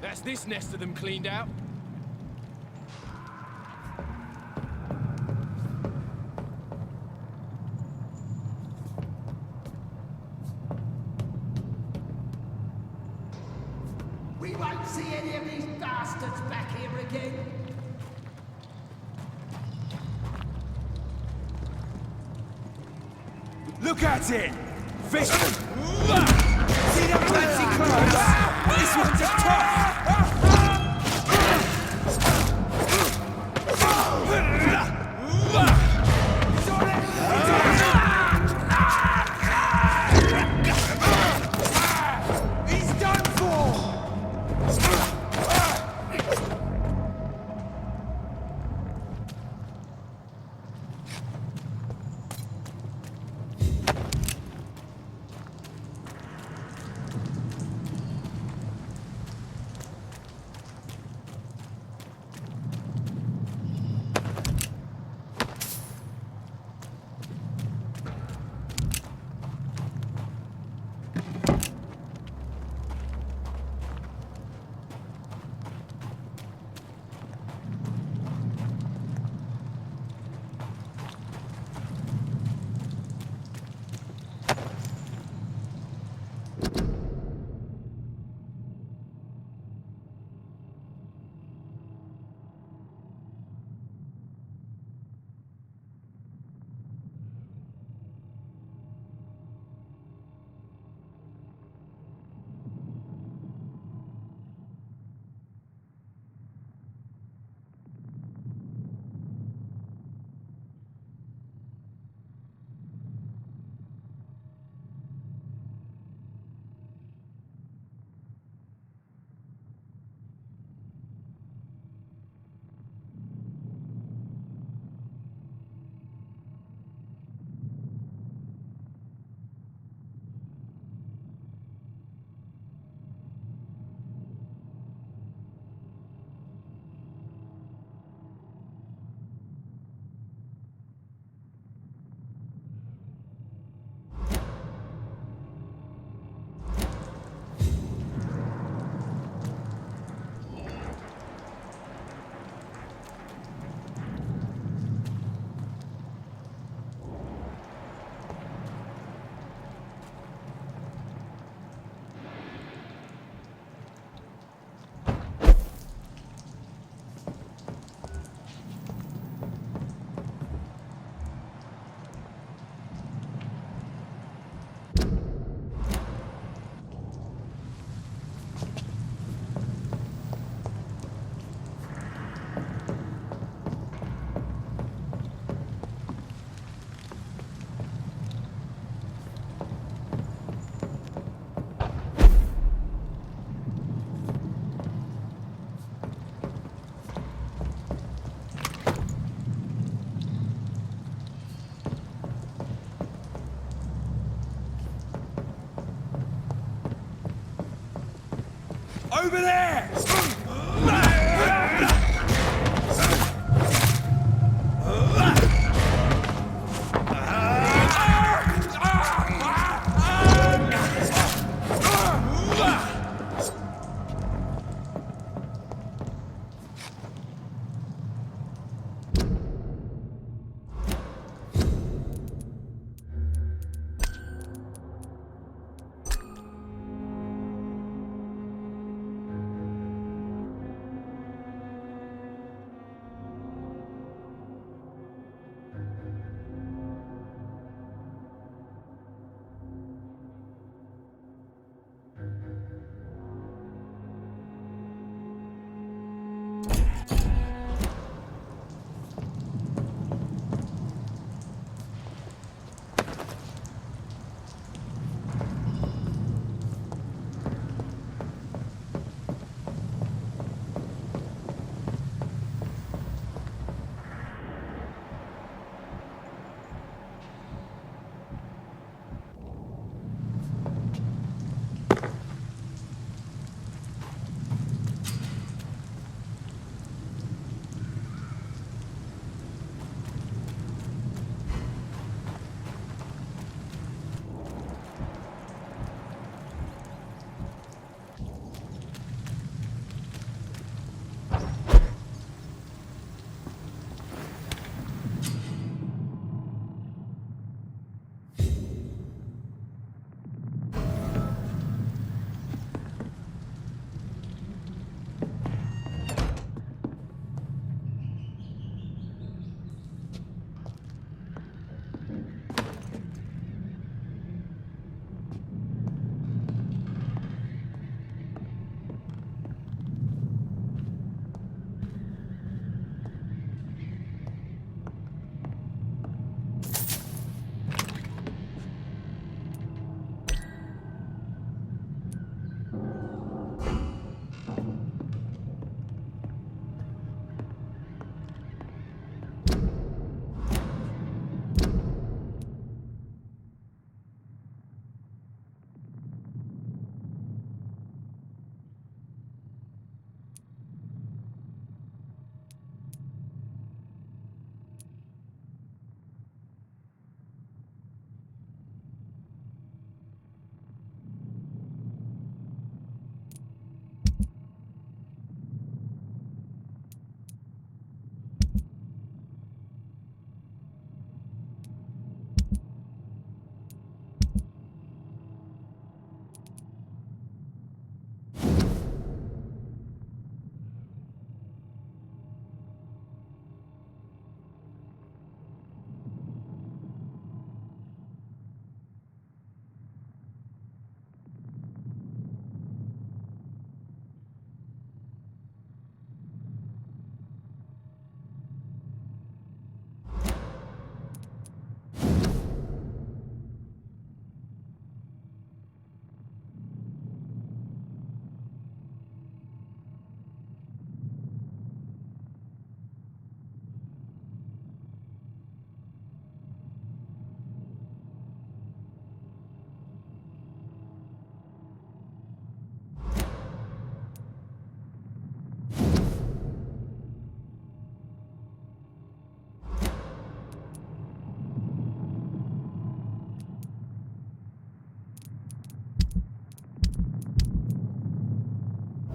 Speaker 7: That's this nest of them cleaned out.
Speaker 6: We won't see any of these bastards back here again.
Speaker 7: Look at it! Fish! See them fancy clothes? This one's a tough! He's done for! Over there!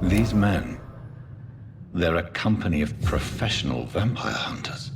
Speaker 4: These men, they're a company of professional vampire hunters.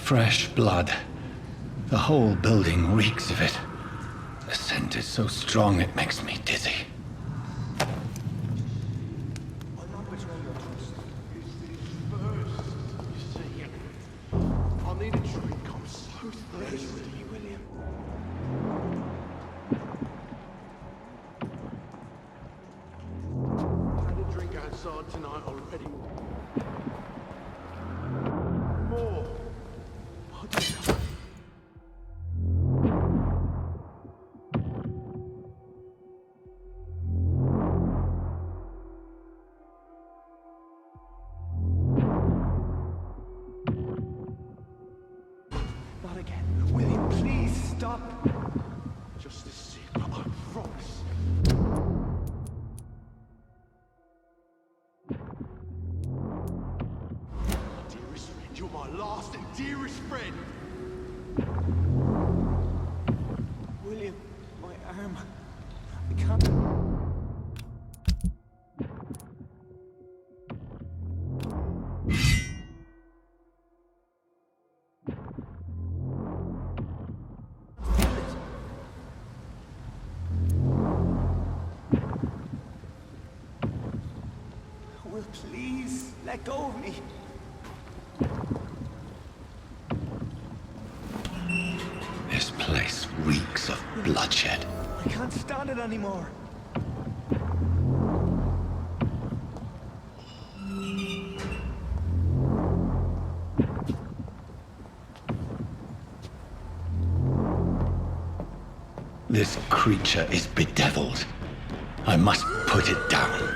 Speaker 4: Fresh blood. The whole building reeks of it. The scent is so strong it makes me dizzy.
Speaker 6: I need a drink. I'm so thirsty, William. I had a drink outside tonight already. More. Not again. William, please stop. Just a secret, I promise. Dearest friend, you're my last and dearest friend. William, my arm. I can't. Will, please let go of me.
Speaker 4: This place reeks of bloodshed.
Speaker 6: I can't stand it anymore.
Speaker 4: This creature is bedeviled. I must put it down.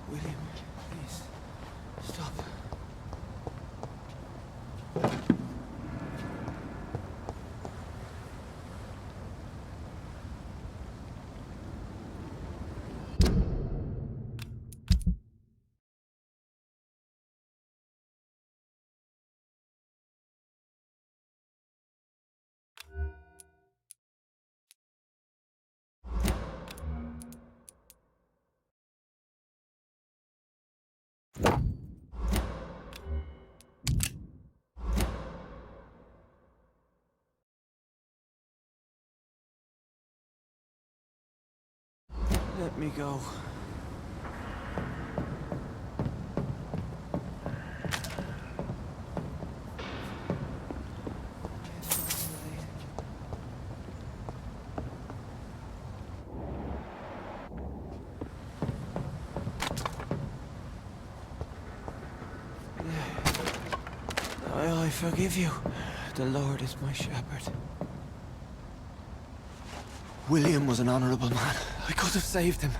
Speaker 6: William, please, stop. Let me go. I forgive you. The Lord is my shepherd. William was an honorable man. I could have saved him.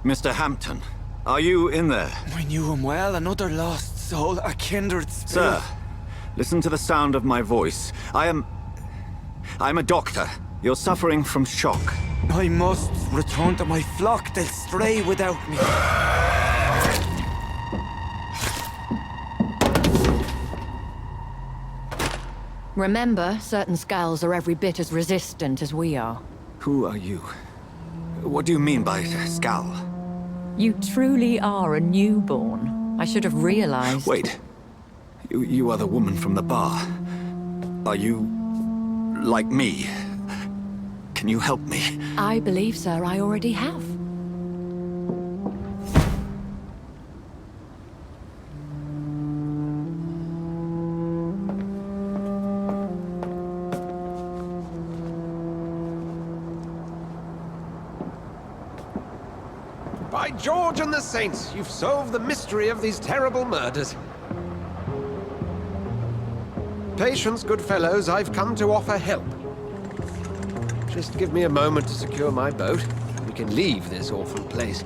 Speaker 4: Mr. Hampton, are you in there?
Speaker 6: I knew him well, another lost soul, a kindred spirit.
Speaker 4: Sir, listen to the sound of my voice. I'm a doctor. You're suffering from shock.
Speaker 6: I must return to my flock. They'll stray without me.
Speaker 11: Remember, certain skulls are every bit as resistant as we are.
Speaker 4: Who are you? What do you mean by Skal?
Speaker 11: You truly are a newborn. I should have realized.
Speaker 4: Wait. You are the woman from the bar. Are you... like me? Can you help me?
Speaker 11: I believe, sir, I already have.
Speaker 1: By George and the Saints, you've solved the mystery of these terrible murders. Patience, good fellows, I've come to offer help. Just give me a moment to secure my boat. We can leave this awful place.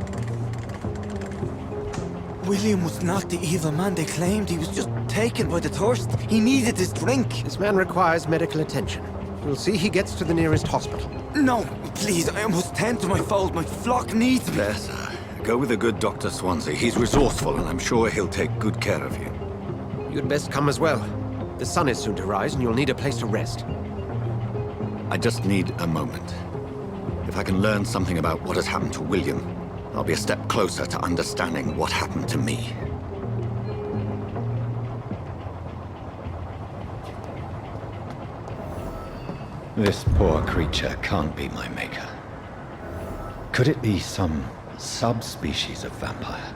Speaker 7: William was not the evil man they claimed. He was just taken by the thirst. He needed his drink.
Speaker 1: This man requires medical attention. We'll see he gets to the nearest hospital.
Speaker 7: No, please, I must tend to my fold. My flock needs me.
Speaker 4: There, sir. Go with the good Dr. Swansea. He's resourceful, and I'm sure he'll take good care of you.
Speaker 1: You'd best come as well. The sun is soon to rise, and you'll need a place to rest.
Speaker 4: I just need a moment. If I can learn something about what has happened to William, I'll be a step closer to understanding what happened to me. This poor creature can't be my maker. Could it be some subspecies of vampire?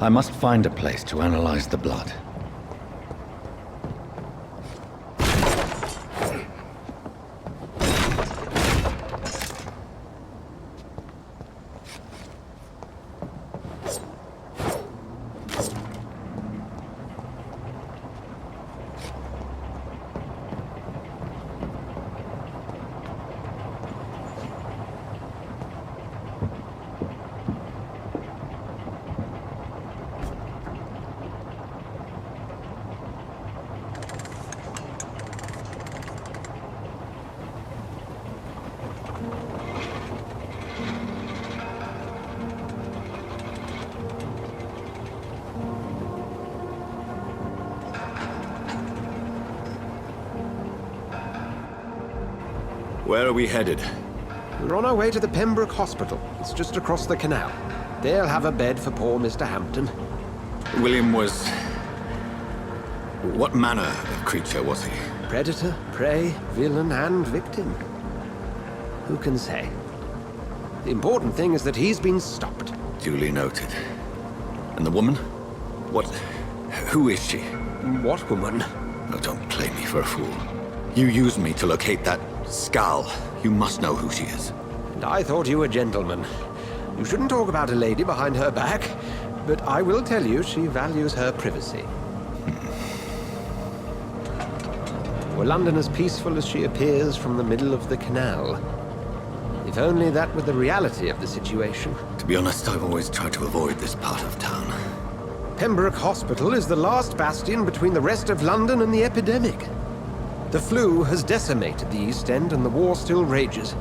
Speaker 4: I must find a place to analyze the blood. Where are we headed?
Speaker 1: We're on our way to the Pembroke Hospital. It's just across the canal. They'll have a bed for poor Mr. Hampton.
Speaker 4: William was... what manner of creature was he?
Speaker 1: Predator, prey, villain, and victim. Who can say? The important thing is that he's been stopped.
Speaker 4: Duly noted. And the woman? What... who is she?
Speaker 1: What woman?
Speaker 4: Oh, don't play me for a fool. You used me to locate that skull. You must know who she is.
Speaker 1: And I thought you a gentleman. You shouldn't talk about a lady behind her back, but I will tell you she values her privacy. Were London as peaceful as she appears from the middle of the canal? If only that were the reality of the situation.
Speaker 4: To be honest, I've always tried to avoid this part of town.
Speaker 1: Pembroke Hospital is the last bastion between the rest of London and the epidemic. The flu has decimated the East End and the war still rages.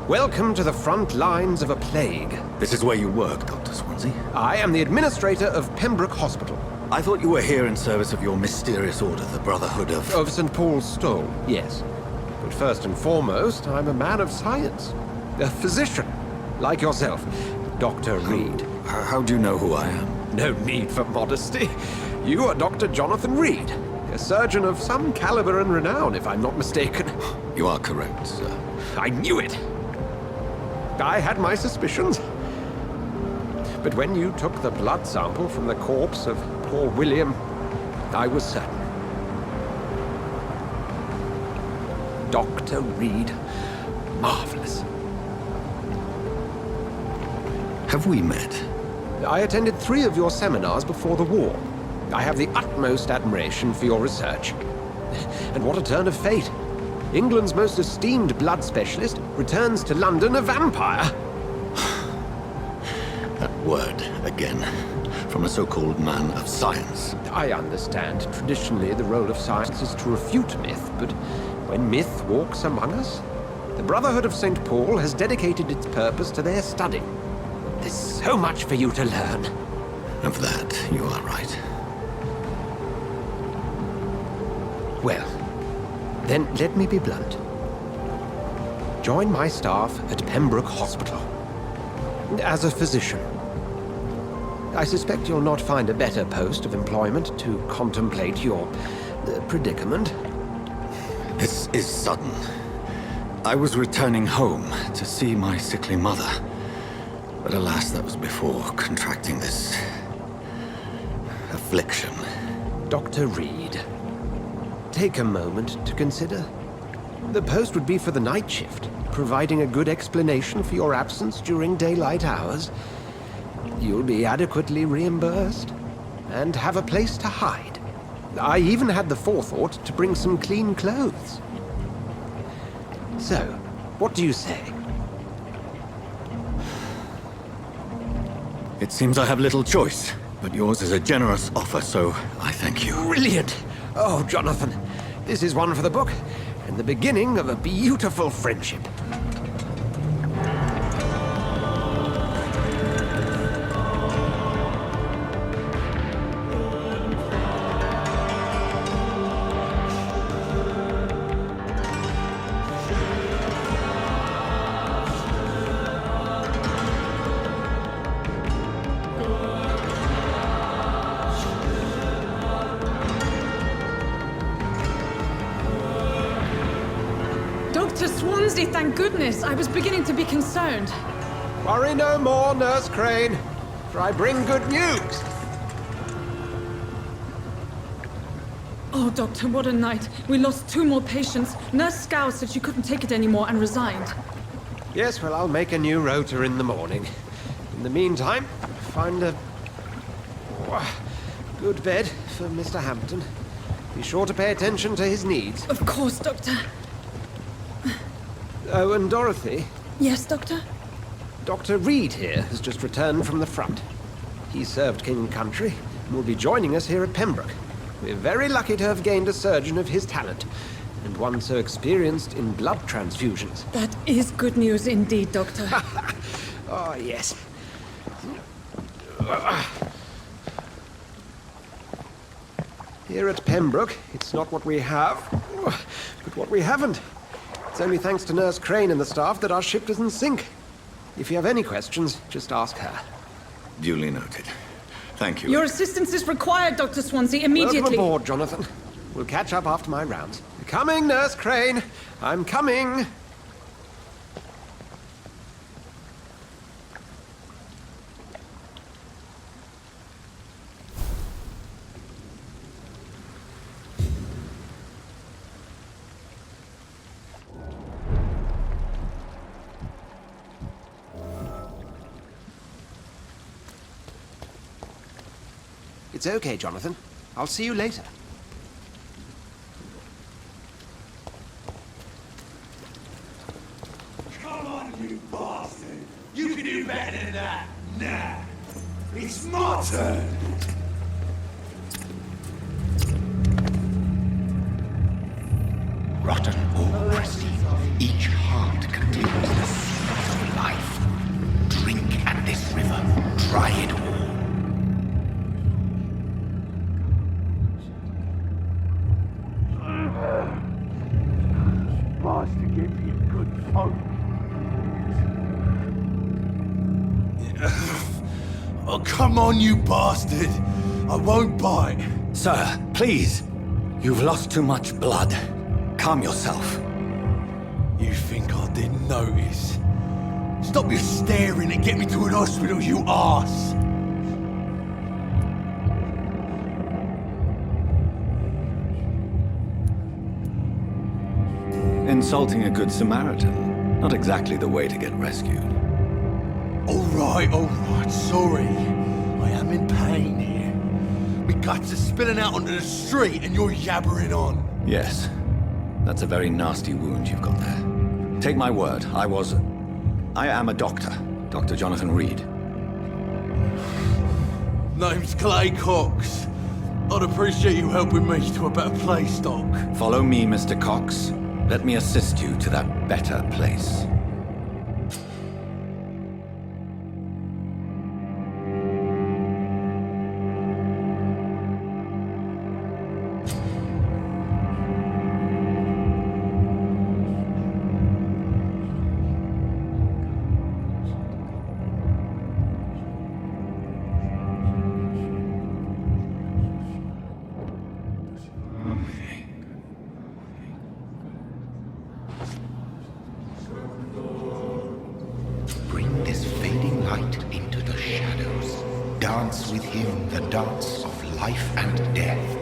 Speaker 1: Welcome to the front lines of a plague.
Speaker 4: This is where you work, Dr. Swansea?
Speaker 1: I am the administrator of Pembroke Hospital.
Speaker 4: I thought you were here in service of your mysterious order, the Brotherhood of...
Speaker 1: Of St. Paul's Stole, yes. But first and foremost, I'm a man of science. A physician, like yourself, Dr. Reed.
Speaker 4: How do you know who I am?
Speaker 1: No need for modesty. You are Dr. Jonathan Reed. A surgeon of some caliber and renown, if I'm not mistaken.
Speaker 4: You are correct, sir.
Speaker 1: I knew it! I had my suspicions. But when you took the blood sample from the corpse of poor William, I was certain. Dr. Reed. Marvelous.
Speaker 4: Have we met?
Speaker 1: I attended 3 of your seminars before the war. I have the utmost admiration for your research. And what a turn of fate. England's most esteemed blood specialist returns to London a vampire.
Speaker 4: That word, again, from a so-called man of science.
Speaker 1: I understand. Traditionally, the role of science is to refute myth, but when myth walks among us, the Brotherhood of St. Paul has dedicated its purpose to their study. There's so much for you to learn.
Speaker 4: Of that, you are right.
Speaker 1: Well, then let me be blunt. Join my staff at Pembroke Hospital. As a physician.
Speaker 9: I suspect you'll not find a better post of employment to contemplate your predicament.
Speaker 4: This is sudden. I was returning home to see my sickly mother. But alas, that was before contracting this affliction.
Speaker 9: Dr. Reed, take a moment to consider. The post would be for the night shift, providing a good explanation for your absence during daylight hours. You'll be adequately reimbursed and have a place to hide. I even had the forethought to bring some clean clothes. So, what do you say?
Speaker 4: It seems I have little choice, but yours is a generous offer, so I thank you.
Speaker 9: Brilliant! Oh, Jonathan, this is one for the book, and the beginning of a beautiful friendship.
Speaker 12: Dr. Swansea, thank goodness. I was beginning to be concerned.
Speaker 9: Worry no more, Nurse Crane, for I bring good news.
Speaker 12: Oh, Doctor, what a night. We lost 2 more patients. Nurse Scow said she couldn't take it anymore and resigned.
Speaker 9: Yes, well, I'll make a new rota in the morning. In the meantime, find a good bed for Mr. Hampton. Be sure to pay attention to his needs.
Speaker 12: Of course, Doctor.
Speaker 9: Oh, and Dorothy?
Speaker 12: Yes, Doctor?
Speaker 9: Dr. Reed here has just returned from the front. He served King and Country and will be joining us here at Pembroke. We're very lucky to have gained a surgeon of his talent, and one so experienced in blood transfusions.
Speaker 12: That is good news indeed, Doctor.
Speaker 9: Oh, yes. Here at Pembroke, it's not what we have, but what we haven't. It's only thanks to Nurse Crane and the staff that our ship doesn't sink. If you have any questions, just ask her.
Speaker 4: Duly noted. Thank you.
Speaker 12: Your assistance is required, Dr. Swansea, immediately.
Speaker 9: Welcome aboard, Jonathan. We'll catch up after my rounds. Coming, Nurse Crane. I'm coming. It's okay, Jonathan. I'll see you later.
Speaker 6: Come on, you bastard! You can do better than that! Nah! It's my turn!
Speaker 2: Rotten or pristine, each heart contains the seed of life. Drink at this river, try it all.
Speaker 6: To give you good folk. Oh, come on, you bastard! I won't bite.
Speaker 4: Sir, please. You've lost too much blood. Calm yourself.
Speaker 6: You think I didn't notice? Stop your staring and get me to an hospital, you arse!
Speaker 4: Insulting a good Samaritan. Not exactly the way to get rescued.
Speaker 6: All right, sorry. I am in pain here. My guts are spilling out onto the street and you're yabbering on.
Speaker 4: Yes. That's a very nasty wound you've got there. Take my word, I am a doctor. Dr. Jonathan Reed.
Speaker 6: Name's Clay Cox. I'd appreciate you helping me to a better place, Doc.
Speaker 4: Follow me, Mr. Cox. Let me assist you to that better place.
Speaker 2: dance with him the dance of life and death.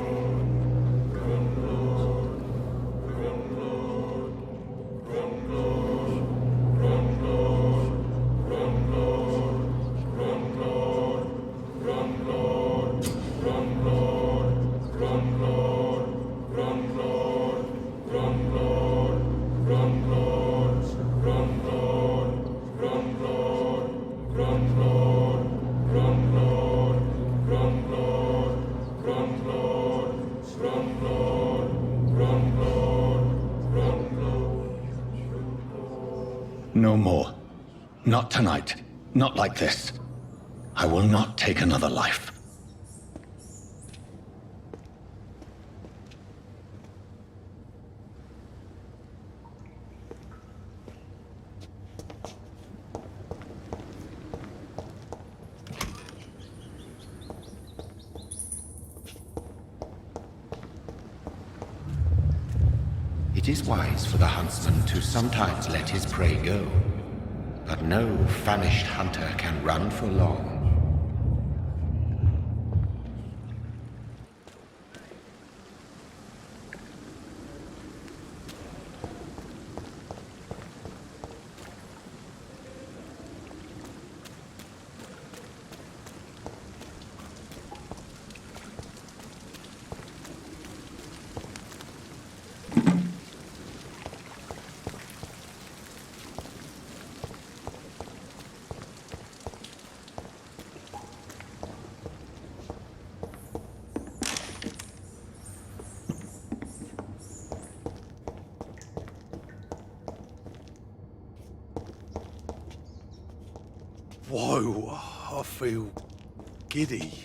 Speaker 4: No more. Not tonight. Not like this. I will not take another life.
Speaker 2: It is wise for the huntsman to sometimes let his prey go, but no famished hunter can run for long.
Speaker 6: Whoa, I feel giddy.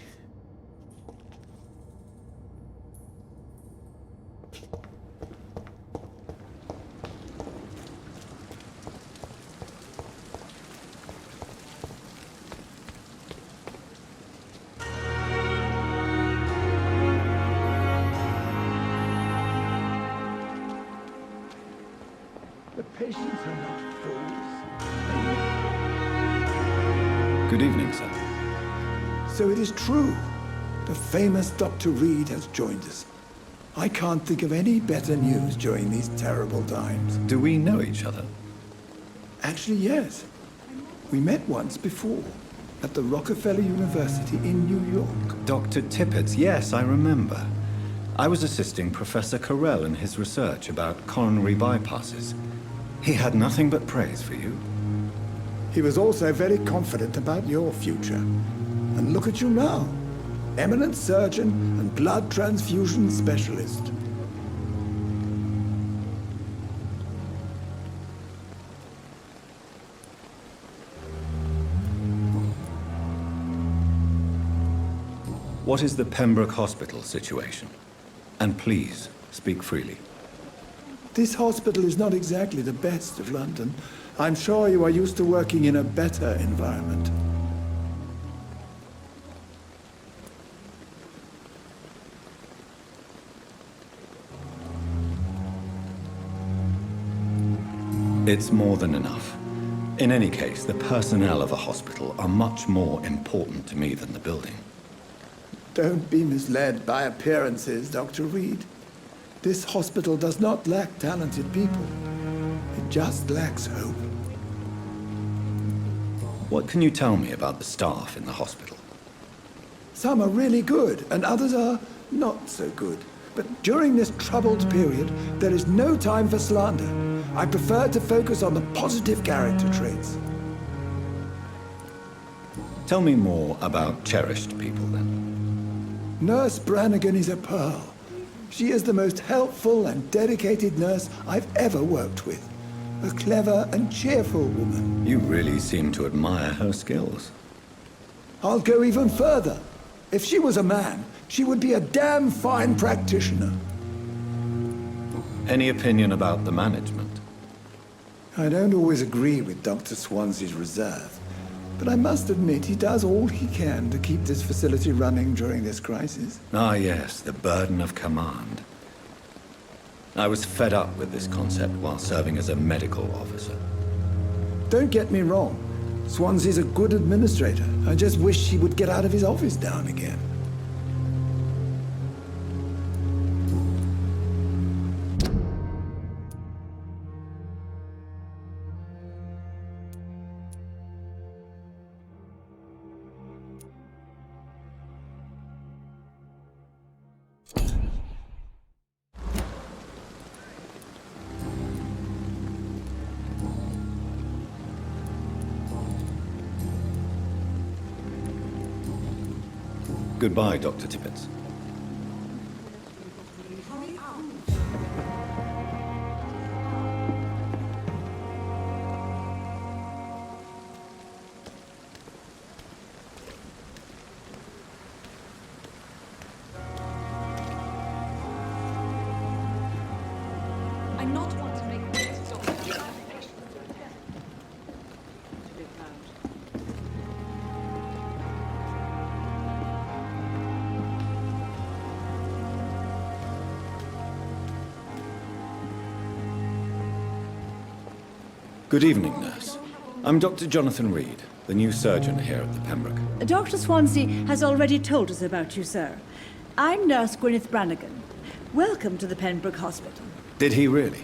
Speaker 13: The patients are not fools.
Speaker 4: Good evening, sir.
Speaker 13: So it is true. The famous Dr. Reed has joined us. I can't think of any better news during these terrible times.
Speaker 4: Do we know each other?
Speaker 13: Actually, yes. We met once before, at the Rockefeller University in New York.
Speaker 4: Dr. Tippett's, yes, I remember. I was assisting Professor Carell in his research about coronary bypasses. He had nothing but praise for you.
Speaker 13: He was also very confident about your future. And look at you now. Eminent surgeon and blood transfusion specialist.
Speaker 4: What is the Pembroke Hospital situation? And please, speak freely.
Speaker 13: This hospital is not exactly the best of London. I'm sure you are used to working in a better environment.
Speaker 4: It's more than enough. In any case, the personnel of a hospital are much more important to me than the building.
Speaker 13: Don't be misled by appearances, Dr. Reed. This hospital does not lack talented people. It just lacks hope.
Speaker 4: What can you tell me about the staff in the hospital?
Speaker 13: Some are really good, and others are not so good. But during this troubled period, there is no time for slander. I prefer to focus on the positive character traits.
Speaker 4: Tell me more about cherished people, then.
Speaker 13: Nurse Brannigan is a pearl. She is the most helpful and dedicated nurse I've ever worked with. A clever and cheerful woman.
Speaker 4: You really seem to admire her skills.
Speaker 13: I'll go even further. If she was a man, she would be a damn fine practitioner.
Speaker 4: Any opinion about the management?
Speaker 13: I don't always agree with Dr. Swansea's reserve, but I must admit he does all he can to keep this facility running during this crisis.
Speaker 4: Ah, yes, the burden of command. I was fed up with this concept while serving as a medical officer.
Speaker 13: Don't get me wrong. Swansea's a good administrator. I just wish he would get out of his office now and again.
Speaker 4: Goodbye, Dr. Tippett.
Speaker 12: I'm not one to make
Speaker 4: Good evening, nurse. I'm Dr. Jonathan Reed, the new surgeon here at the Pembroke.
Speaker 14: Dr. Swansea has already told us about you, sir. I'm Nurse Gwyneth Brannigan. Welcome to the Pembroke Hospital.
Speaker 4: Did he really?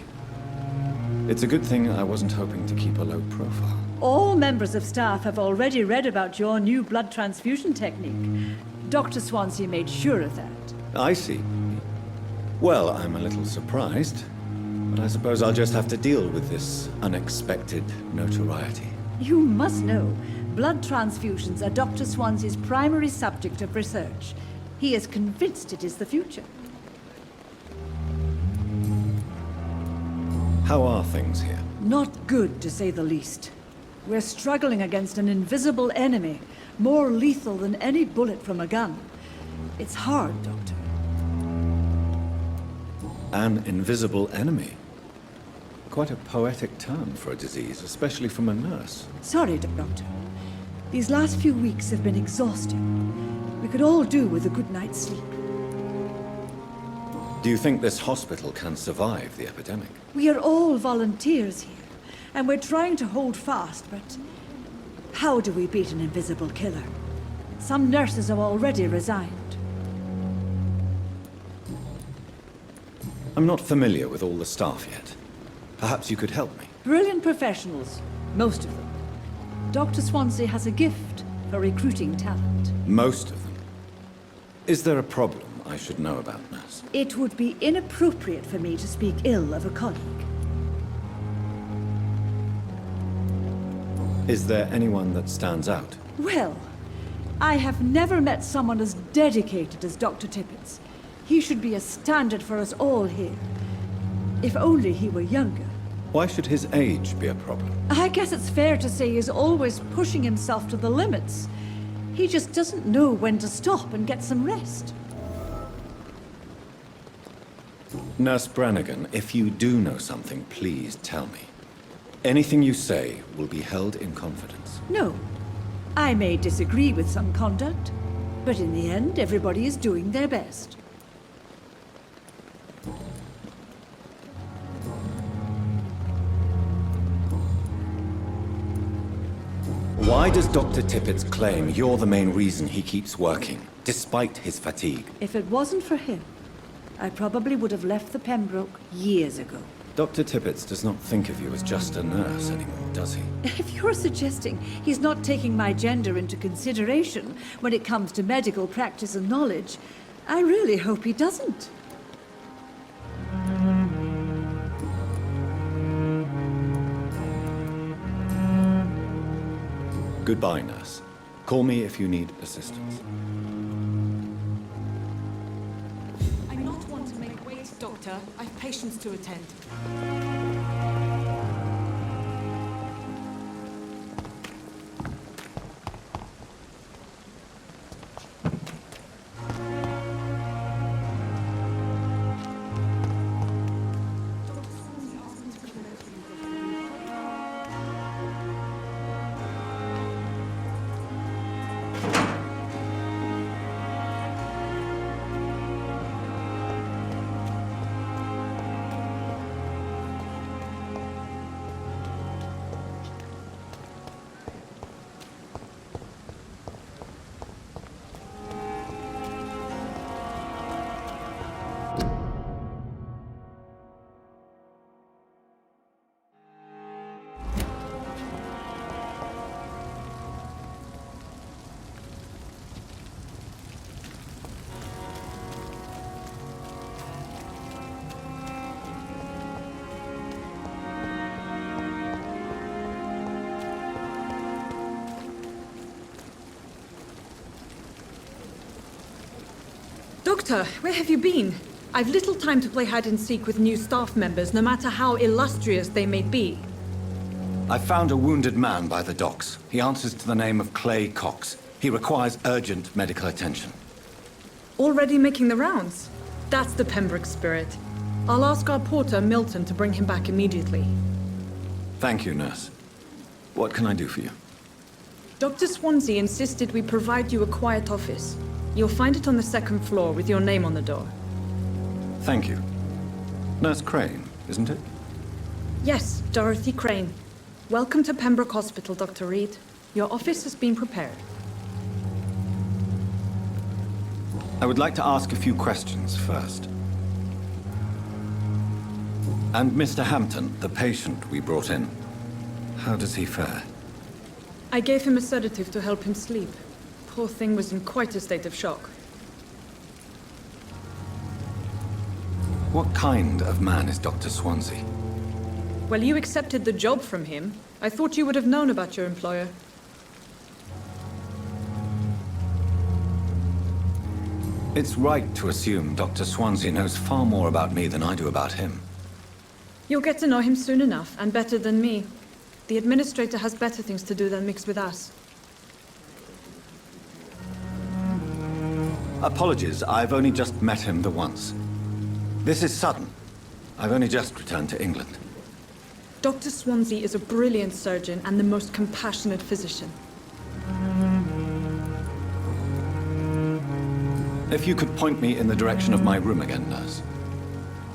Speaker 4: It's a good thing I wasn't hoping to keep a low profile.
Speaker 14: All members of staff have already read about your new blood transfusion technique. Dr. Swansea made sure of that.
Speaker 4: I see. Well, I'm a little surprised, but I suppose I'll just have to deal with this unexpected notoriety.
Speaker 14: You must know, blood transfusions are Dr. Swansea's primary subject of research. He is convinced it is the future.
Speaker 4: How are things here?
Speaker 14: Not good, to say the least. We're struggling against an invisible enemy, more lethal than any bullet from a gun. It's hard, Doctor.
Speaker 4: An invisible enemy? Quite a poetic term for a disease, especially from a nurse.
Speaker 14: Sorry, Doctor. These last few weeks have been exhausting. We could all do with a good night's sleep.
Speaker 4: Do you think this hospital can survive the epidemic?
Speaker 14: We are all volunteers here, and we're trying to hold fast, but how do we beat an invisible killer? Some nurses have already resigned.
Speaker 4: I'm not familiar with all the staff yet. Perhaps you could help me.
Speaker 14: Brilliant professionals, most of them. Dr. Swansea has a gift for recruiting talent.
Speaker 4: Most of them? Is there a problem I should know about, nurse?
Speaker 14: It would be inappropriate for me to speak ill of a colleague.
Speaker 4: Is there anyone that stands out?
Speaker 14: Well, I have never met someone as dedicated as Dr. Tippett's. He should be a standard for us all here. If only he were younger.
Speaker 4: Why should his age be a problem?
Speaker 14: I guess it's fair to say he's always pushing himself to the limits. He just doesn't know when to stop and get some rest.
Speaker 4: Nurse Brannigan, if you do know something, please tell me. Anything you say will be held in confidence.
Speaker 14: No. I may disagree with some conduct, but in the end, everybody is doing their best.
Speaker 4: Why does Dr. Tippett claim you're the main reason he keeps working, despite his fatigue?
Speaker 14: If it wasn't for him, I probably would have left the Pembroke years ago.
Speaker 4: Dr. Tippett does not think of you as just a nurse anymore, does he?
Speaker 14: If you're suggesting he's not taking my gender into consideration when it comes to medical practice and knowledge, I really hope he doesn't.
Speaker 4: Goodbye, nurse. Call me if you need assistance.
Speaker 12: I'm not one to make waste, Doctor. I've patients to attend. Doctor, where have you been? I've little time to play hide and seek with new staff members, no matter how illustrious they may be.
Speaker 4: I found a wounded man by the docks. He answers to the name of Clay Cox. He requires urgent medical attention.
Speaker 12: Already making the rounds? That's the Pembroke spirit. I'll ask our porter, Milton, to bring him back immediately.
Speaker 4: Thank you, nurse. What can I do for you?
Speaker 12: Dr. Swansea insisted we provide you a quiet office. You'll find it on the second floor with your name on the door.
Speaker 4: Thank you. Nurse Crane, isn't it?
Speaker 12: Yes, Dorothy Crane. Welcome to Pembroke Hospital, Dr. Reed. Your office has been prepared.
Speaker 4: I would like to ask a few questions first. And Mr. Hampton, the patient we brought in, how does he fare?
Speaker 12: I gave him a sedative to help him sleep. Poor thing was in quite a state of shock.
Speaker 4: What kind of man is Dr. Swansea?
Speaker 12: Well, you accepted the job from him. I thought you would have known about your employer.
Speaker 4: It's right to assume Dr. Swansea knows far more about me than I do about him.
Speaker 12: You'll get to know him soon enough, and better than me. The administrator has better things to do than mix with us.
Speaker 4: Apologies, I've only just met him the once. This is sudden. I've only just returned to England.
Speaker 12: Dr. Swansea is a brilliant surgeon and the most compassionate physician.
Speaker 4: If you could point me in the direction of my room again, nurse.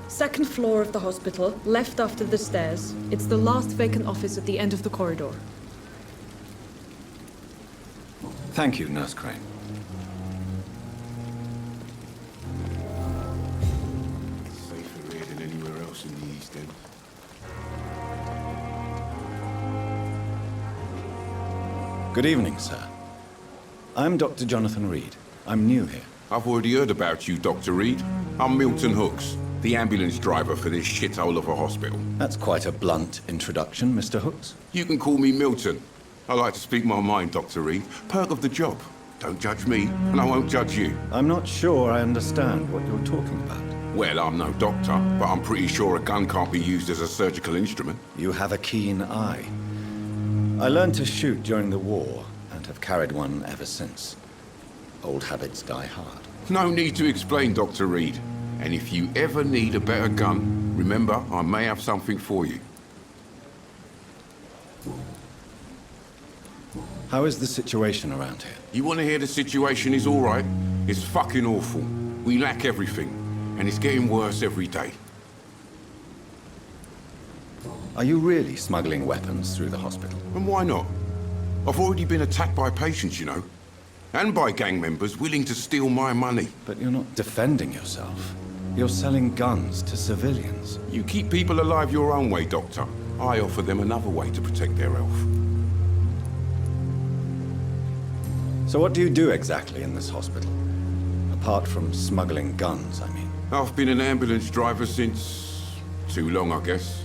Speaker 12: Second floor of the hospital, left after the stairs. It's the last vacant office at the end of the corridor.
Speaker 4: Thank you, Nurse Crane.
Speaker 15: Safer here than anywhere else in the East End.
Speaker 4: Good evening, sir. I'm Dr. Jonathan Reed. I'm new here.
Speaker 15: I've already heard about you, Dr. Reed. I'm Milton Hooks, the ambulance driver for this shithole of a hospital.
Speaker 4: That's quite a blunt introduction, Mr. Hooks.
Speaker 15: You can call me Milton. I like to speak my mind, Dr. Reed. Perk of the job. Don't judge me, and I won't judge you.
Speaker 4: I'm not sure I understand what you're talking about.
Speaker 15: Well, I'm no doctor, but I'm pretty sure a gun can't be used as a surgical instrument.
Speaker 4: You have a keen eye. I learned to shoot during the war, and have carried one ever since. Old habits die hard.
Speaker 15: No need to explain, Dr. Reed. And if you ever need a better gun, remember, I may have something for you.
Speaker 4: How is the situation around here?
Speaker 15: You want to hear the situation is all right? It's fucking awful. We lack everything, and it's getting worse every day.
Speaker 4: Are you really smuggling weapons through the hospital?
Speaker 15: And why not? I've already been attacked by patients, you know. And by gang members willing to steal my money.
Speaker 4: But you're not defending yourself. You're selling guns to civilians.
Speaker 15: You keep people alive your own way, Doctor. I offer them another way to protect their health.
Speaker 4: So what do you do exactly in this hospital? Apart from smuggling guns, I mean.
Speaker 15: I've been an ambulance driver since... too long, I guess.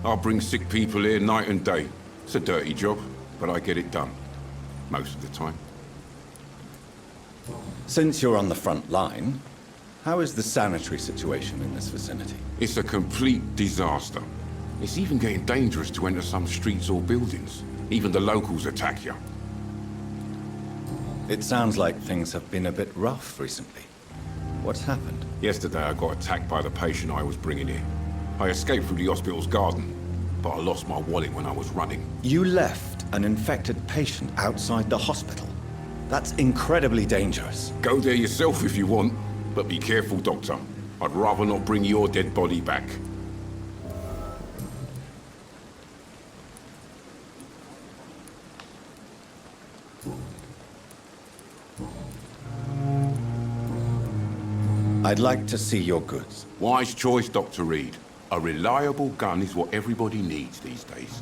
Speaker 15: I bring sick people here night and day. It's a dirty job, but I get it done. Most of the time.
Speaker 4: Since you're on the front line, how is the sanitary situation in this vicinity?
Speaker 15: It's a complete disaster. It's even getting dangerous to enter some streets or buildings. Even the locals attack you.
Speaker 4: It sounds like things have been a bit rough recently. What's happened?
Speaker 15: Yesterday I got attacked by the patient I was bringing here. I escaped through the hospital's garden, but I lost my wallet when I was running.
Speaker 4: You left an infected patient outside the hospital? That's incredibly dangerous.
Speaker 15: Go there yourself if you want, but be careful, Doctor. I'd rather not bring your dead body back.
Speaker 4: I'd like to see your goods.
Speaker 15: Wise choice, Dr. Reed. A reliable gun is what everybody needs these days.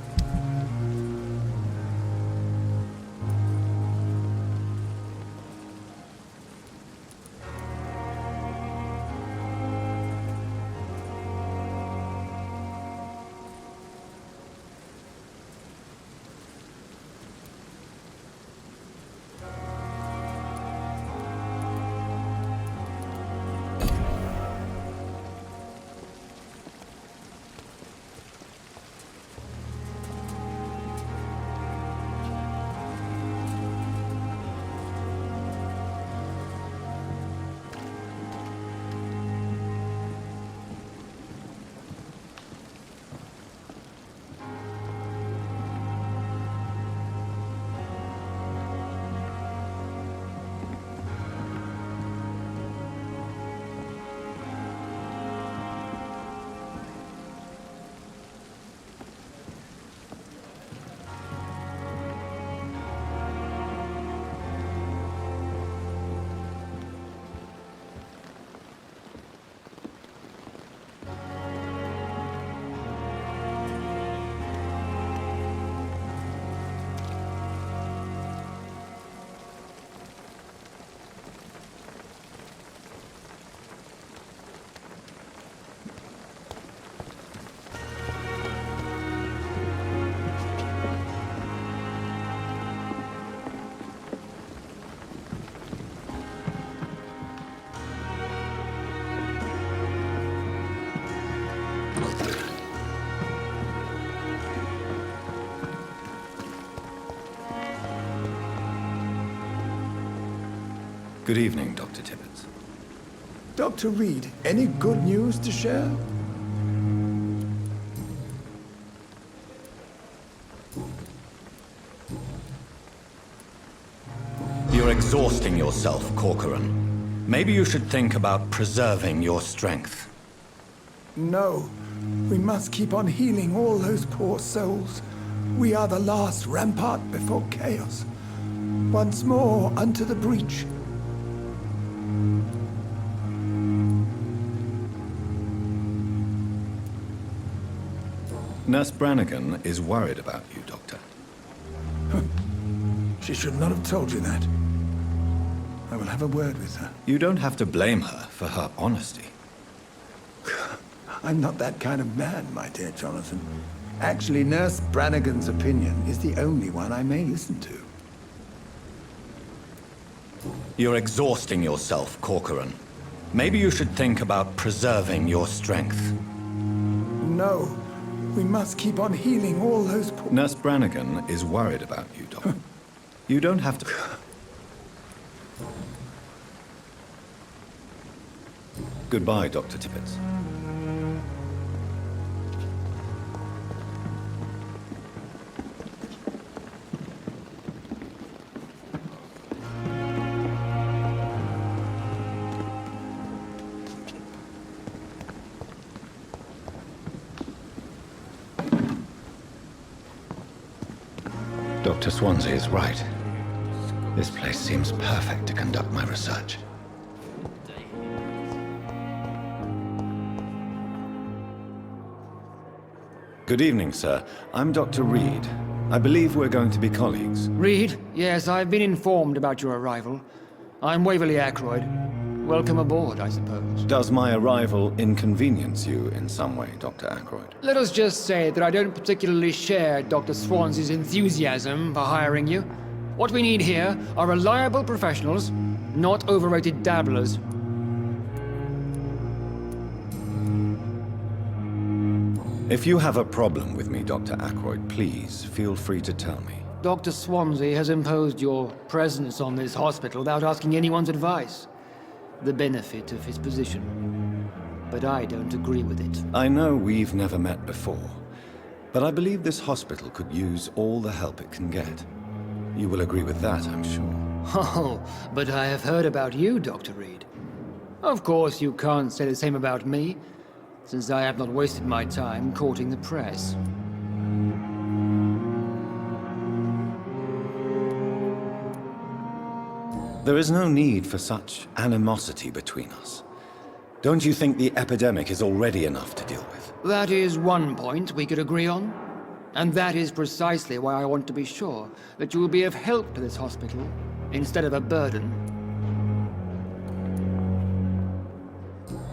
Speaker 4: Good evening, Dr. Tippett.
Speaker 13: Dr. Reed, any good news to share?
Speaker 4: You're exhausting yourself, Corcoran. Maybe you should think about preserving your strength.
Speaker 13: No. We must keep on healing all those poor souls. We are the last rampart before chaos. Once more unto the breach.
Speaker 4: Nurse Brannigan is worried about you, Doctor.
Speaker 13: She should not have told you that. I will have a word with her.
Speaker 4: You don't have to blame her for her honesty.
Speaker 13: I'm not that kind of man, my dear Jonathan. Actually, Nurse Brannigan's opinion is the only one I may listen to.
Speaker 4: You're exhausting yourself, Corcoran. Maybe you should think about preserving your strength.
Speaker 13: No. We must keep on healing all those poor...
Speaker 4: Nurse Brannigan is worried about you, Doctor. You don't have to... Goodbye, Dr. Tippett. Dr. Swansea is right. This place seems perfect to conduct my research. Good evening, sir. I'm Dr. Reed. I believe we're going to be colleagues.
Speaker 16: Reed? Yes, I've been informed about your arrival. I'm Waverly Ackroyd. Welcome aboard, I suppose.
Speaker 4: Does my arrival inconvenience you in some way, Dr. Ackroyd?
Speaker 16: Let us just say that I don't particularly share Dr. Swansea's enthusiasm for hiring you. What we need here are reliable professionals, not overrated dabblers.
Speaker 4: If you have a problem with me, Dr. Ackroyd, please feel free to tell me.
Speaker 16: Dr. Swansea has imposed your presence on this hospital without asking anyone's advice. The benefit of his position. But I don't agree with it.
Speaker 4: I know we've never met before, but I believe this hospital could use all the help it can get. You will agree with that, I'm sure.
Speaker 16: Oh, but I have heard about you, Dr. Reed. Of course, you can't say the same about me, since I have not wasted my time courting the press.
Speaker 4: There is no need for such animosity between us. Don't you think the epidemic is already enough to deal with?
Speaker 16: That is one point we could agree on. And that is precisely why I want to be sure that you will be of help to this hospital, instead of a burden.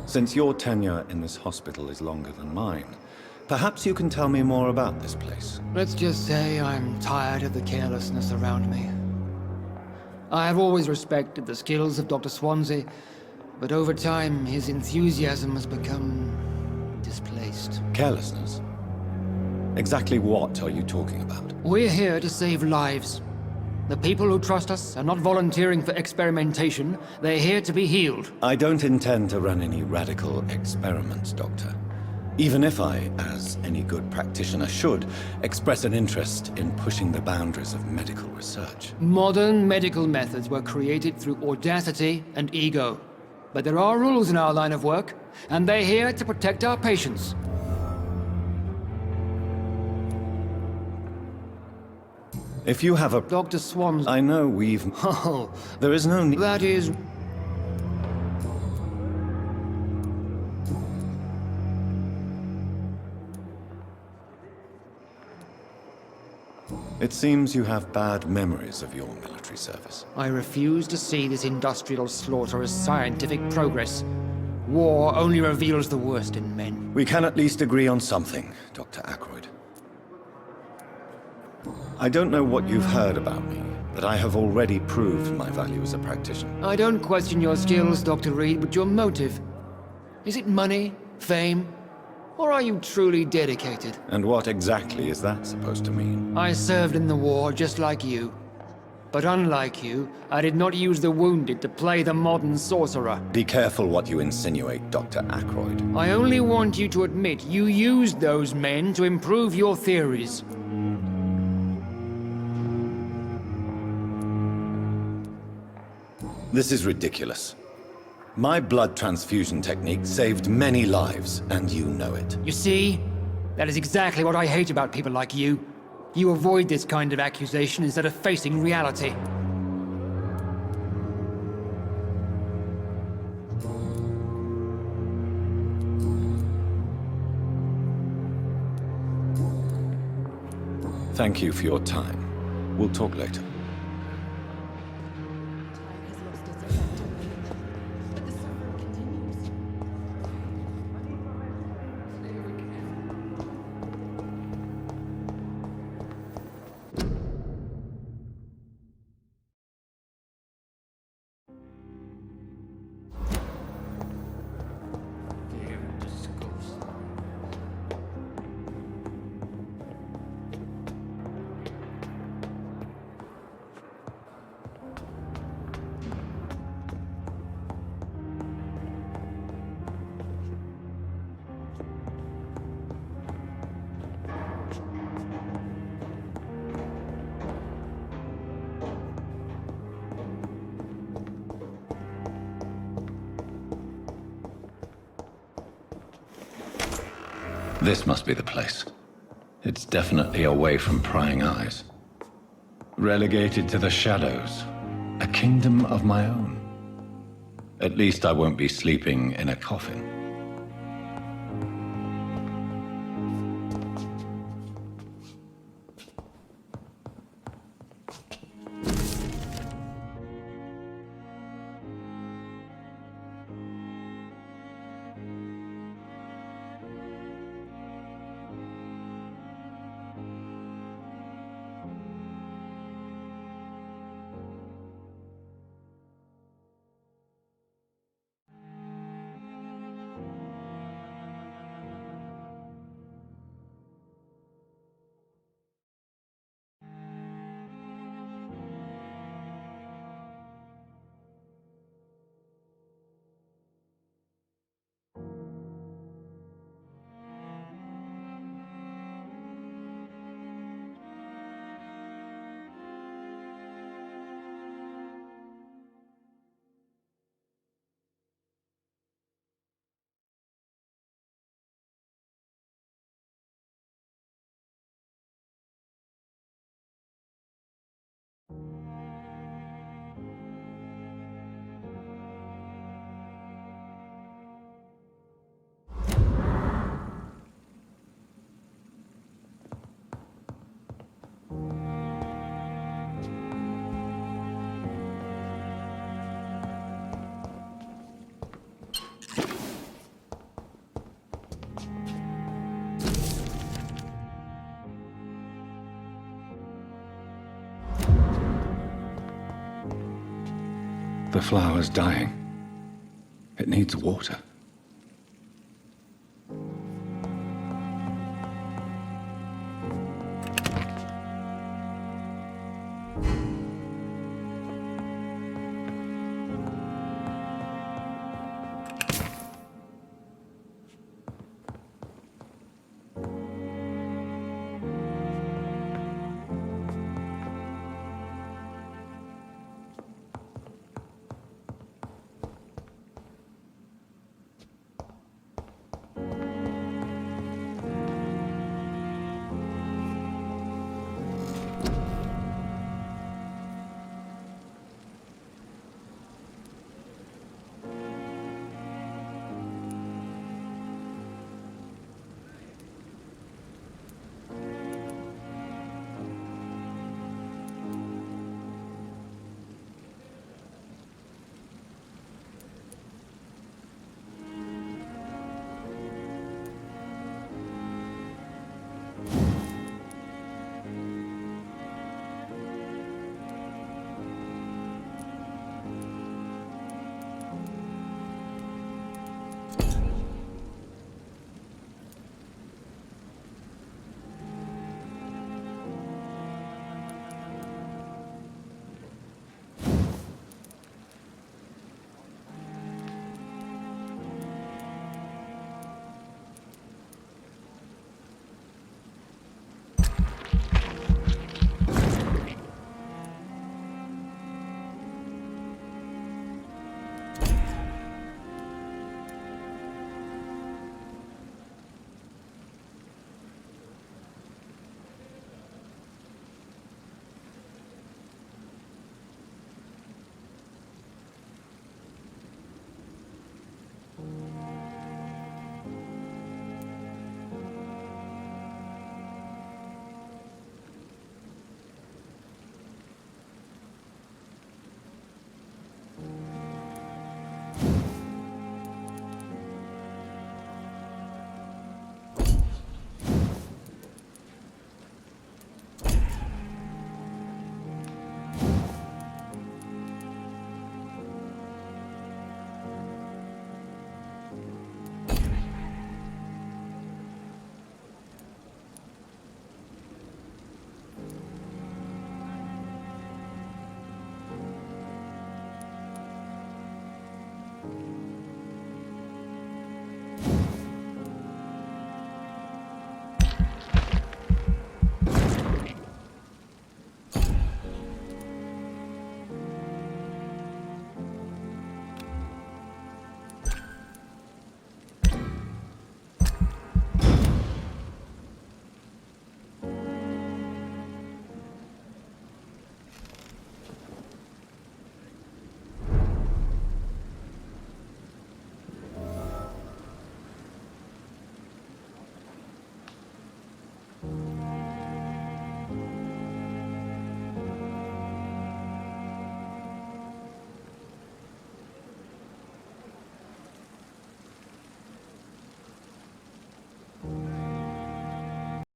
Speaker 4: Since your tenure in this hospital is longer than mine, perhaps you can tell me more about this place.
Speaker 16: Let's just say I'm tired of the carelessness around me. I have always respected the skills of Dr. Swansea, but over time his enthusiasm has become displaced.
Speaker 4: Carelessness? Exactly what are you talking about?
Speaker 16: We're here to save lives. The people who trust us are not volunteering for experimentation. They're here to be healed.
Speaker 4: I don't intend to run any radical experiments, Doctor. Even if I, as any good practitioner should, express an interest in pushing the boundaries of medical research.
Speaker 16: Modern medical methods were created through audacity and ego. But there are rules in our line of work, and they're here to protect our patients.
Speaker 4: If you have a...
Speaker 16: Dr. Swans...
Speaker 4: I know we've...
Speaker 16: Oh...
Speaker 4: There is no need...
Speaker 16: That is...
Speaker 4: It seems you have bad memories of your military service.
Speaker 16: I refuse to see this industrial slaughter as scientific progress. War only reveals the worst in men.
Speaker 4: We can at least agree on something, Dr. Ackroyd. I don't know what you've heard about me, but I have already proved my value as a practitioner.
Speaker 16: I don't question your skills, Dr. Reed, but your motive. Is it money, fame, Or are you truly dedicated?
Speaker 4: And what exactly is that supposed to mean?
Speaker 16: I served in the war just like you. But unlike you, I did not use the wounded to play the modern sorcerer.
Speaker 4: Be careful what you insinuate, Dr. Ackroyd.
Speaker 16: I only want you to admit you used those men to improve your theories.
Speaker 4: This is ridiculous. My blood transfusion technique saved many lives, and you know it.
Speaker 16: You see? That is exactly what I hate about people like you. You avoid this kind of accusation instead of facing reality.
Speaker 4: Thank you for your time. We'll talk later. This must be the place. It's definitely away from prying eyes. Relegated to the shadows. A kingdom of my own. At least I won't be sleeping in a coffin. The flower's dying. It needs water.